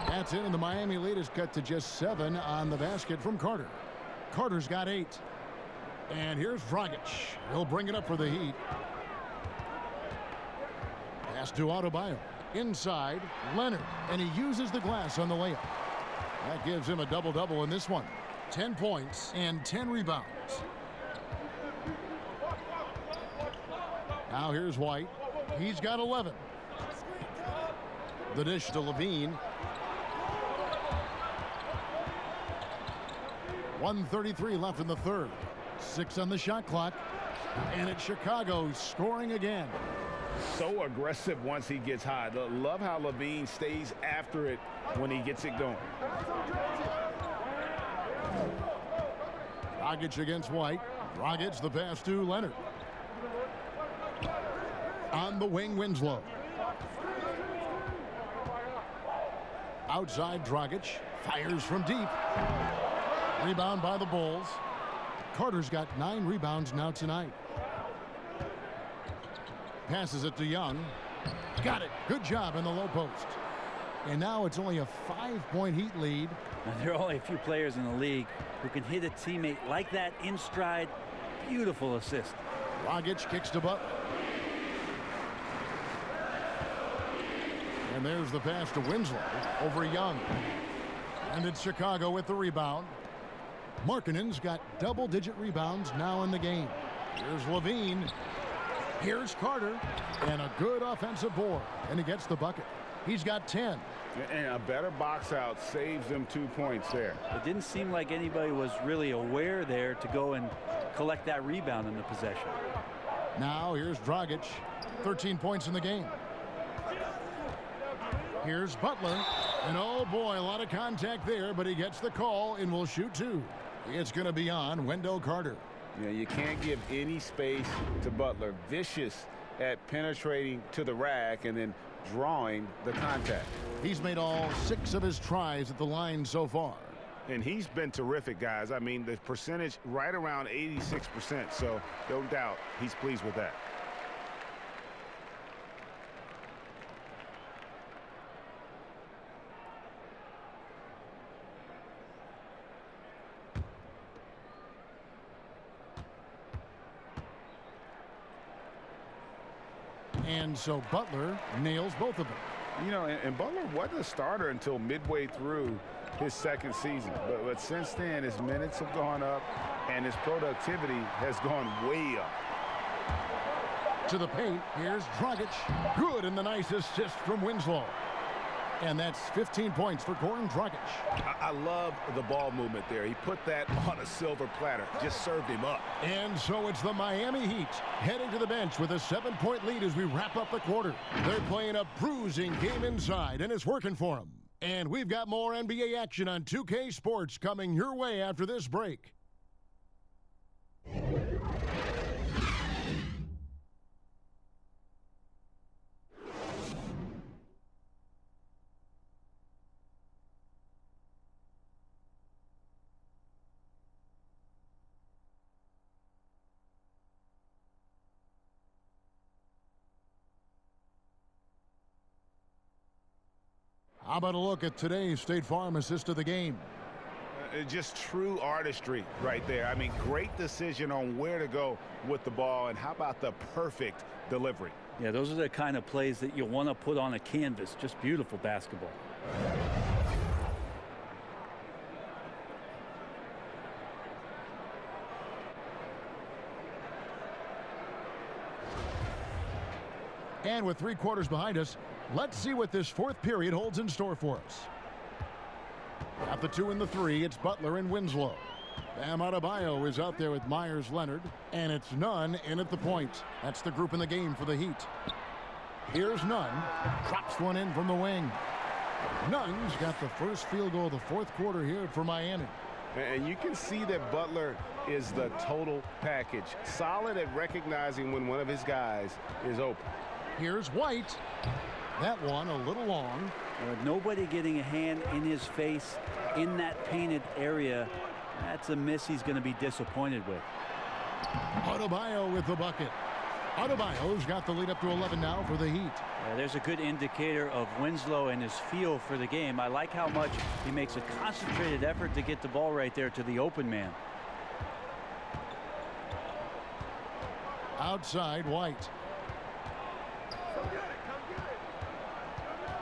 A: That's in, and the Miami lead is cut to just 7 on the basket from Carter. Carter's got 8. And here's Dragic. He'll bring it up for the Heat. Pass to Adebayo. Inside, Leonard. And he uses the glass on the layup. That gives him a double-double in this one. 10 points and 10 rebounds. Now here's White. He's got 11. The dish to Levine. 1:33 left in the third. 6 on the shot clock. And it's Chicago scoring again.
B: So aggressive once he gets high. Love how Levine stays after it when he gets it going.
A: Dragic against White. Dragic the pass to Leonard. On the wing, Winslow. Outside, Dragic fires from deep. Rebound by the Bulls. Carter's got 9 rebounds now tonight. Passes it to Young. Got it. Good job in the low post. And now it's only a 5-point Heat lead.
C: Now, there are only a few players in the league who can hit a teammate like that in stride. Beautiful assist.
A: Dragic kicks to Butler. And there's the pass to Winslow over Young. And it's Chicago with the rebound. Markkanen's got double-digit rebounds now in the game. Here's Levine. Here's Carter. And a good offensive board. And he gets the bucket. He's got 10.
B: And a better box out saves them 2 points there.
C: It didn't seem like anybody was really aware there to go and collect that rebound in the possession.
A: Now here's Dragic. 13 points in the game. Here's Butler. And oh boy, a lot of contact there, but he gets the call and will shoot 2. It's going to be on Wendell Carter.
B: Yeah, you can't give any space to Butler. Vicious at penetrating to the rack and then drawing the contact.
A: He's made all 6 of his tries at the line so far.
F: And he's been terrific, guys. I mean, the percentage right around 86%, so no doubt he's pleased with that.
A: And so Butler nails both of them.
F: You know, and Butler wasn't a starter until midway through his second season. But since then, his minutes have gone up and his productivity has gone way up.
A: To the paint, here's Dragic. Good, and the nice assist from Winslow. And that's 15 points for Goran Dragic.
F: I love the ball movement there. He put that on a silver platter, just served him up.
A: And so it's the Miami Heat heading to the bench with a 7-point lead as we wrap up the quarter. They're playing a bruising game inside, and it's working for them. And we've got more NBA action on 2K Sports coming your way after this break. How about a look at today's State Farm assist of the game?
F: Just true artistry right there. I mean, great decision on where to go with the ball, and how about the perfect delivery?
C: Yeah, those are the kind of plays that you want to put on a canvas. Just beautiful basketball.
A: And with 3 quarters behind us, let's see what this fourth period holds in store for us. At the 2 and the 3, it's Butler and Winslow. Bam Adebayo is out there with Myers Leonard, and it's Nunn in at the point. That's the group in the game for the Heat. Here's Nunn, drops one in from the wing. Nunn's got the first field goal of the fourth quarter here for Miami.
F: And you can see that Butler is the total package. Solid at recognizing when one of his guys is open.
A: Here's White. That one a little long.
C: Nobody getting a hand in his face in that painted area. That's a miss he's going to be disappointed with.
A: Adebayo with the bucket. Adebayo's got the lead up to 11 now for the Heat.
C: There's a good indicator of Winslow and his feel for the game. I like how much he makes a concentrated effort to get the ball right there to the open man.
A: Outside, White.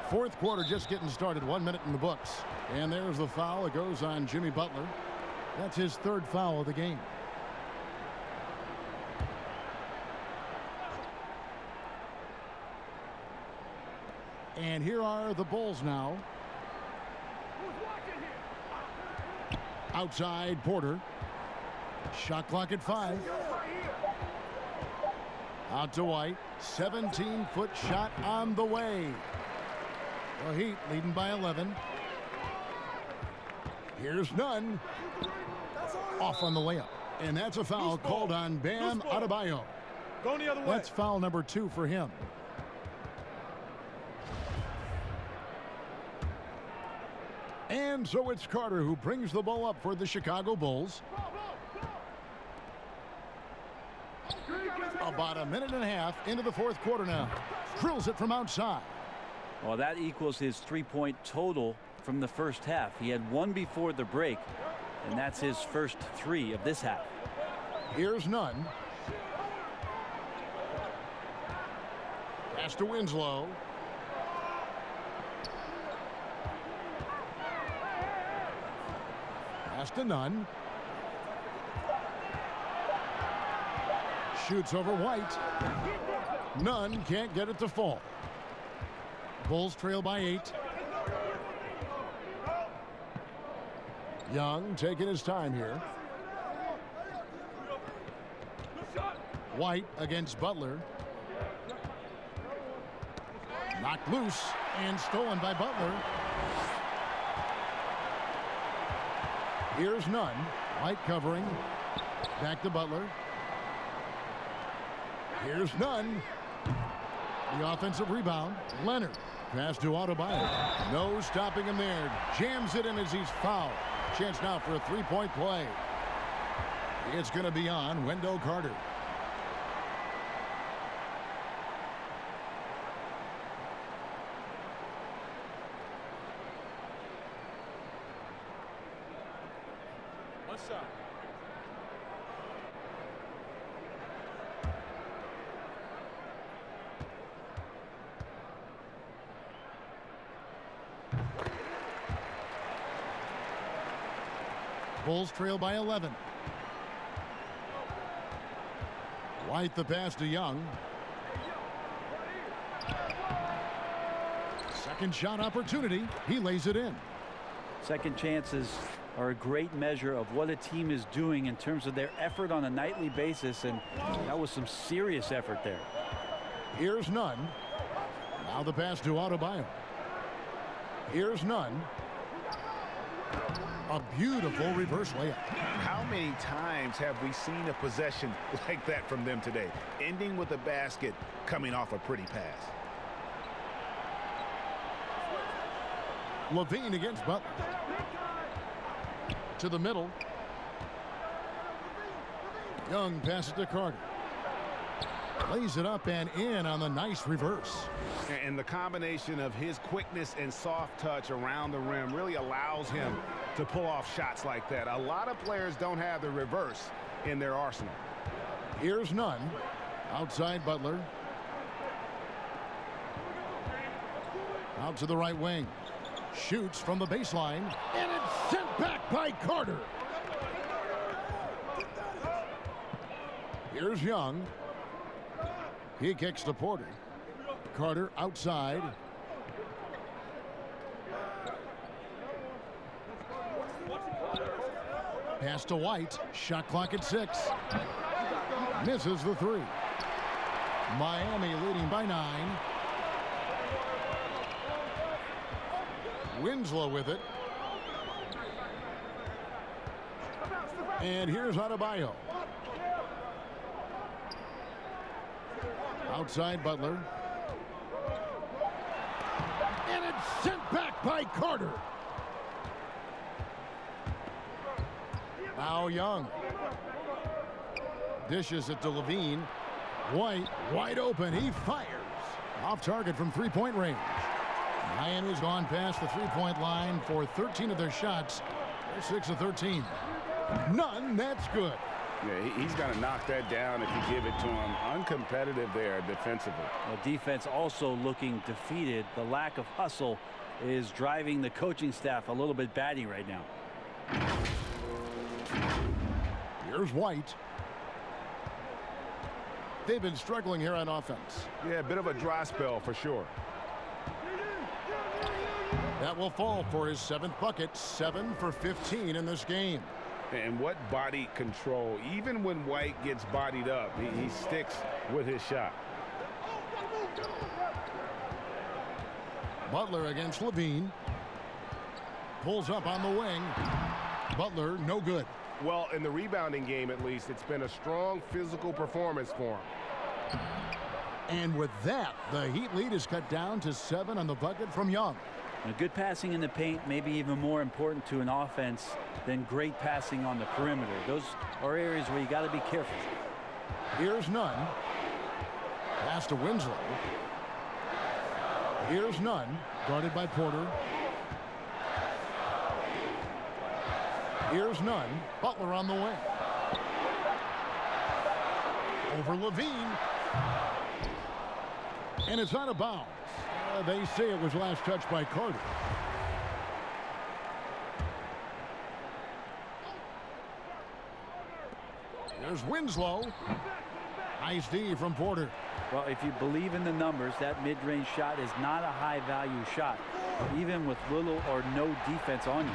A: Fourth quarter just getting started. 1 minute in the books. And there's the foul. It goes on Jimmy Butler. That's his third foul of the game. And here are the Bulls now. Outside, Porter. Shot clock at 5. Out to White. 17-foot shot on the way. The Heat leading by 11. Here's Nunn. Off on the layup. And that's a foul called on Bam Adebayo.
G: Going the other way.
A: That's foul number 2 for him. And so it's Carter who brings the ball up for the Chicago Bulls. About a minute and a half into the fourth quarter now. Drills it from outside.
C: Well, that equals his 3-point total from the first half. He had 1 before the break, and that's his first 3 of this half.
A: Here's Nunn. Pass to Winslow. Pass to Nunn. Shoots over White. Nunn can't get it to fall. Bulls trail by 8. Young taking his time here. White against Butler. Knocked loose and stolen by Butler. Here's Nunn. White covering. Back to Butler. Here's Nunn. The offensive rebound. Leonard. Pass to Adebayo. No stopping him there. Jams it in as he's fouled. Chance now for a 3-point play. It's going to be on Wendell Carter.
G: What's up?
A: Bulls trail by 11. White the pass to Young. Second shot opportunity. He lays it in.
C: Second chances are a great measure of what a team is doing in terms of their effort on a nightly basis, and that was some serious effort there.
A: Here's none. Now the pass to Adebayo. Here's none. A beautiful reverse layup.
F: How many times have we seen a possession like that from them today? Ending with a basket, coming off a pretty pass.
A: Levine against Butler. To the middle. Young passes to Carter. Lays it up and in on the nice reverse.
F: And the combination of his quickness and soft touch around the rim really allows him to pull off shots like that. A lot of players don't have the reverse in their arsenal.
A: Here's none. Outside Butler. Out to the right wing. Shoots from the baseline. And it's sent back by Carter. Here's Young. He kicks to Porter. Carter outside. Pass to White. Shot clock at 6. Misses the 3. Miami leading by 9. Winslow with it. And here's Adebayo. Outside Butler. And it's sent back by Carter. Now Young. Dishes it to Levine. White wide open. He fires. Off target from three-point range. Miami's gone past the three-point line for 13 of their shots. They're 6 of 13. None. That's good.
B: Yeah, he's going to knock that down if you give it to him. Uncompetitive there defensively.
C: Well, defense also looking defeated. The lack of hustle is driving the coaching staff a little bit batty right now.
A: Here's White. They've been struggling here on offense.
F: Yeah, a bit of a dry spell for sure.
A: That will fall for his 7th bucket. 7 for 15 in this game.
B: And what body control. Even when White gets bodied up, he sticks with his shot.
A: Butler against Levine. Pulls up on the wing. Butler, no good.
M: Well, in the rebounding game, at least, it's been a strong physical performance for him.
A: And with that, the Heat lead is cut down to 7 on the bucket from Young.
C: Now, good passing in the paint may be even more important to an offense than great passing on the perimeter. Those are areas where you got to be careful.
A: Here's none. Pass to Winslow. Here's none. Guarded by Porter. Here's none. Butler on the wing. Over Levine. And it's out of bounds. They say it was last touched by Carter. There's Winslow. Nice D from Porter.
C: Well, if you believe in the numbers, that mid-range shot is not a high-value shot, even with little or no defense on you.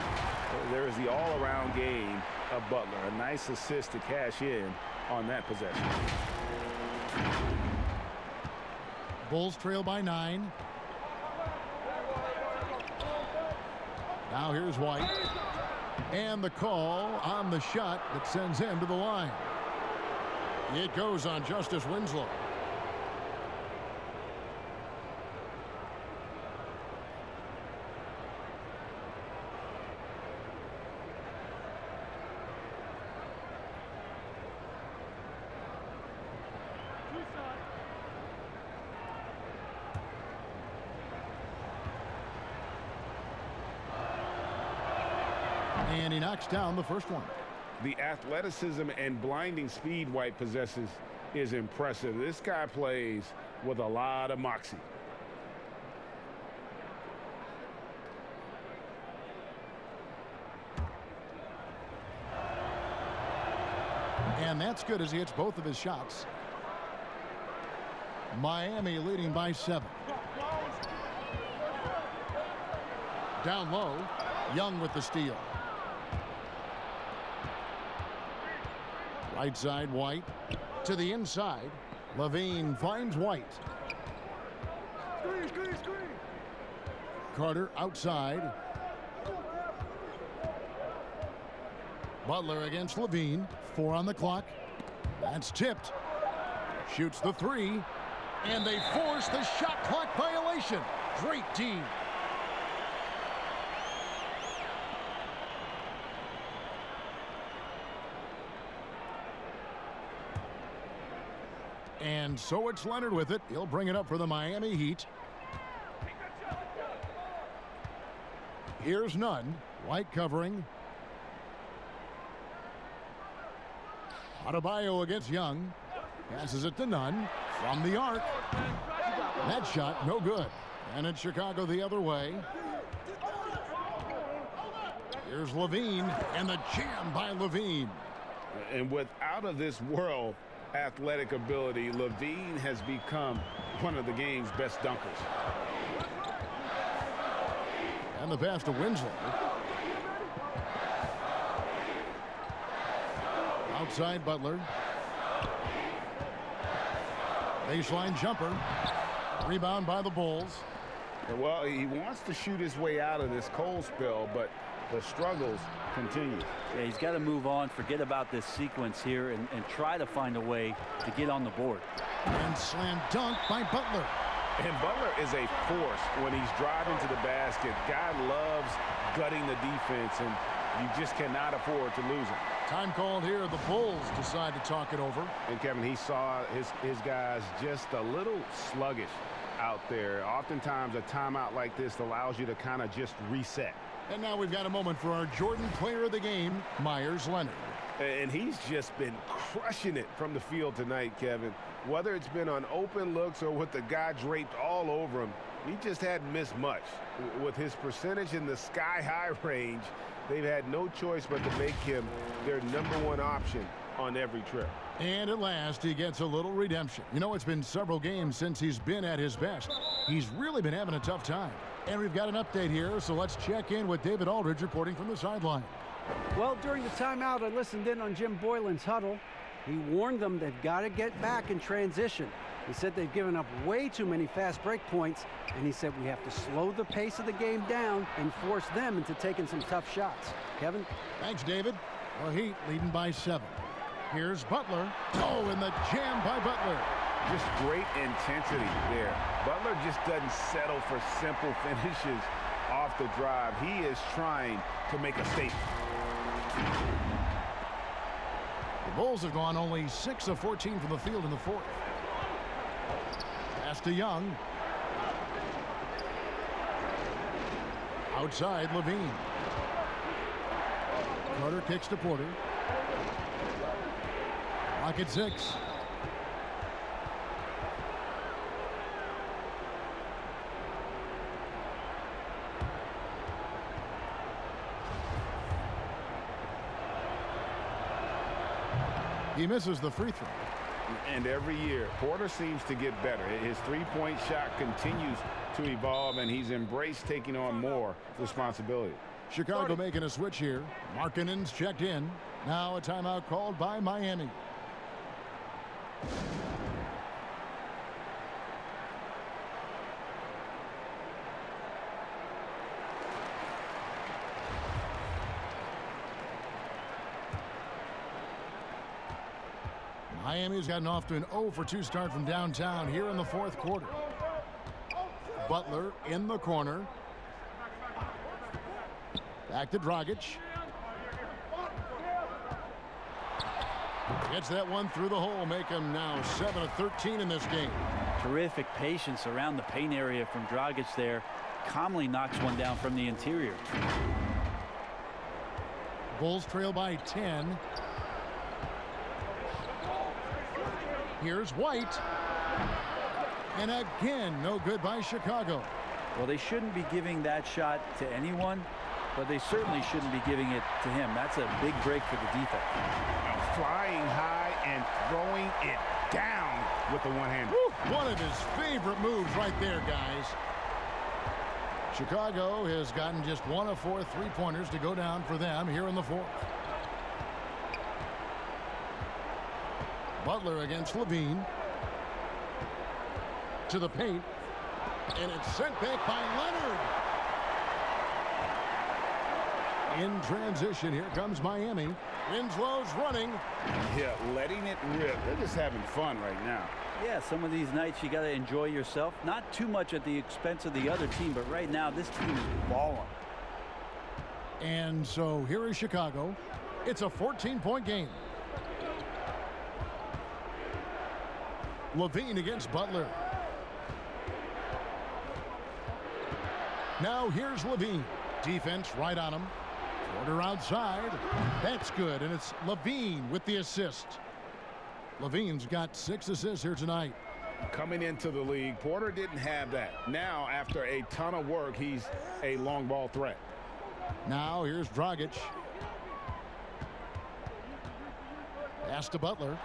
B: There is the all-around game of Butler. A nice assist to cash in on that possession.
A: Bulls trail by 9. Now here's White. And the call on the shot that sends him to the line. It goes on Justice Winslow. And he knocks down the first one.
B: The athleticism and blinding speed White possesses is impressive. This guy plays with a lot of moxie.
A: And that's good as he hits both of his shots. Miami leading by 7. down low. Young with the steal. Right side, White. To the inside. Levine finds White. Carter outside. Butler against Levine. 4 on the clock. That's tipped. Shoots the 3. And they force the shot clock violation. Great team. And so it's Leonard with it. He'll bring it up for the Miami Heat. Here's Nunn. White covering. Adebayo against Young. Passes it to Nunn. From the arc. That shot no good. And it's Chicago the other way. Here's Levine. And the jam by Levine.
B: And with out of this world athletic ability, Levine has become one of the game's best dunkers.
A: And the pass to Winslow. Outside Butler. Baseline jumper. Rebound by the Bulls.
B: Well, he wants to shoot his way out of this cold spell, but the struggles continue.
C: Yeah, he's got to move on, forget about this sequence here, and try to find a way to get on the board.
A: And slam dunk by Butler.
B: And Butler is a force when he's driving to the basket. Guy loves gutting the defense, and you just cannot afford to lose him.
A: Time called here. The Bulls decide to talk it over.
B: And Kevin, he saw his guys just a little sluggish out there. Oftentimes a timeout like this allows you to kind of just reset.
A: And now we've got a moment for our Jordan player of the game, Myers Leonard.
B: And he's just been crushing it from the field tonight, Kevin. Whether it's been on open looks or with the guy draped all over him, he just hadn't missed much. With his percentage in the sky-high range, they've had no choice but to make him their #1 option on every trip.
A: And at last, he gets a little redemption. You know, it's been several games since he's been at his best. He's really been having a tough time. And we've got an update here, so let's check in with David Aldridge reporting from the sideline.
E: Well, during the timeout, I listened in on Jim Boylan's huddle. He warned them they've got to get back in transition. He said they've given up way too many fast break points, and he said we have to slow the pace of the game down and force them into taking some tough shots. Kevin?
A: Thanks, David. Well, Heat leading by 7. Here's Butler. Oh, and the jam by Butler.
B: Just great intensity there. Butler just doesn't settle for simple finishes off the drive. He is trying to make a statement.
A: The Bulls have gone only 6 of 14 from the field in the 4th. Pass to Young. Outside, Levine. Carter kicks to Porter. Clock at 6. He misses the free throw.
B: And every year, Porter seems to get better. His three-point shot continues to evolve, and he's embraced taking on more responsibility.
A: Chicago making a switch here. Markkanen's checked in. Now a timeout called by Miami. Miami's gotten off to an 0-for-2 start from downtown here in the 4th quarter. Butler in the corner. Back to Dragic. Gets that one through the hole, make him now 7 of 13 in this game.
C: Terrific patience around the paint area from Dragic there. Calmly knocks one down from the interior.
A: Bulls trail by 10. Here's White. And again, no good by Chicago.
C: Well, they shouldn't be giving that shot to anyone, but they certainly shouldn't be giving it to him. That's a big break for the defense.
B: Flying high and throwing it down with the one-hander.
A: One of his favorite moves right there, guys. Chicago has gotten just 1 of 4 3-pointers to go down for them here in the fourth. Butler against Levine. To the paint. And it's sent back by Leonard. In transition, here comes Miami. Winslow's running.
B: Yeah, letting it rip. They're just having fun right now.
C: Yeah, some of these nights you got to enjoy yourself. Not too much at the expense of the other team, but right now this team is balling.
A: And so here is Chicago. It's a 14-point game. Levine against Butler. Now here's Levine. Defense right on him. Porter outside. That's good, and it's Levine with the assist. Levine's got 6 assists here tonight.
B: Coming into the league, Porter didn't have that. Now, after a ton of work, he's a long ball threat.
A: Now here's Dragic. Pass to Butler.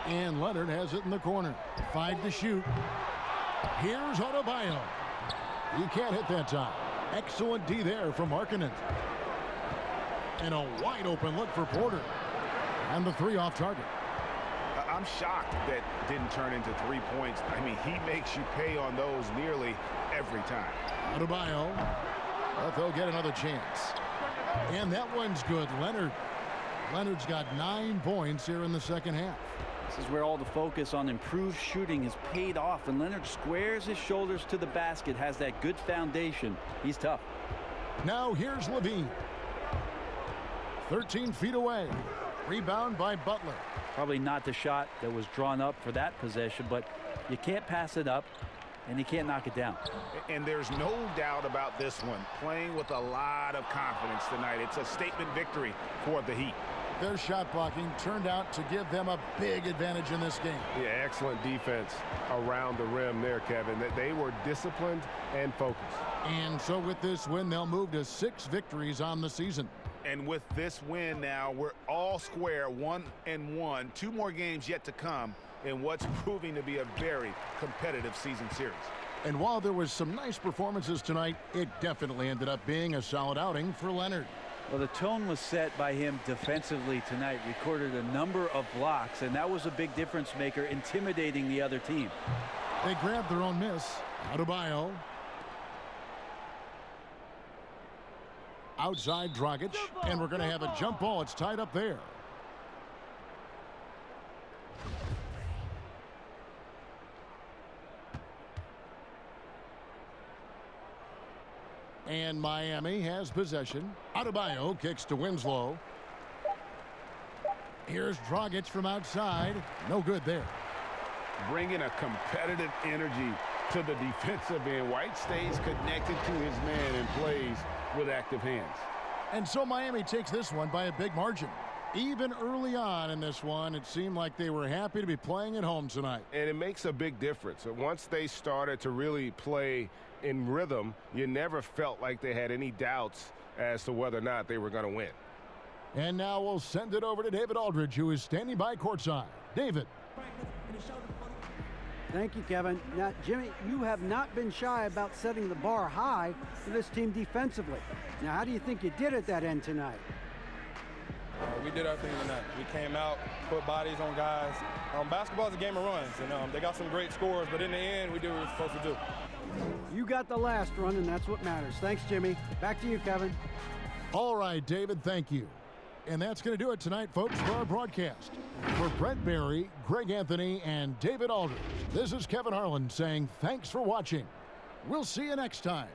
A: And Leonard has it in the corner. 5 to shoot. Here's Adebayo. He can't hit that time. Excellent D there from Markkanen. And a wide open look for Porter. And the 3 off target.
F: I'm shocked that didn't turn into 3 points. I mean, he makes you pay on those nearly every time.
A: Adebayo. But they'll get another chance. And that one's good. Leonard's got 9 points here in the second half.
C: This is where all the focus on improved shooting has paid off, and Leonard squares his shoulders to the basket, has that good foundation. He's tough.
A: Now here's Levine. 13 feet away. Rebound by Butler.
C: Probably not the shot that was drawn up for that possession, but you can't pass it up, and you can't knock it down.
F: And there's no doubt about this one. Playing with a lot of confidence tonight. It's a statement victory for the Heat.
A: Their shot blocking turned out to give them a big advantage in this game.
M: Yeah, excellent defense around the rim there, Kevin. They were disciplined and focused.
A: And so with this win, they'll move to 6 victories on the season.
F: And with this win now, we're all square, 1-1. 2 more games yet to come in what's proving to be a very competitive season series.
A: And while there was some nice performances tonight, it definitely ended up being a solid outing for Leonard.
C: Well, the tone was set by him defensively tonight. Recorded a number of blocks, and that was a big difference maker, intimidating the other team.
A: They grabbed their own miss. Adebayo. Outside Dragic, and we're going to have a jump ball. It's tied up there. And Miami has possession. Adebayo kicks to Winslow. Here's Dragic from outside. No good there.
B: Bringing a competitive energy to the defensive end. White stays connected to his man and plays with active hands.
A: And so Miami takes this one by a big margin. Even early on in this one, it seemed like they were happy to be playing at home tonight.
M: And it makes a big difference. Once they started to really play in rhythm, you never felt like they had any doubts as to whether or not they were going to win.
A: And now we'll send it over to David Aldridge, who is standing by courtside. David.
E: Thank you, Kevin. Now, Jimmy, you have not been shy about setting the bar high for this team defensively. Now, how do you think you did at that end tonight?
N: We did our thing tonight. We came out, put bodies on guys. Basketball is a game of runs, and they got some great scores, but in the end, we did what we were supposed to do.
E: You got the last run, and that's what matters. Thanks, Jimmy. Back to you, Kevin.
A: All right, David, thank you. And that's going to do it tonight, folks, for our broadcast. For Brent Barry, Greg Anthony, and David Aldridge, this is Kevin Harlan saying thanks for watching. We'll see you next time.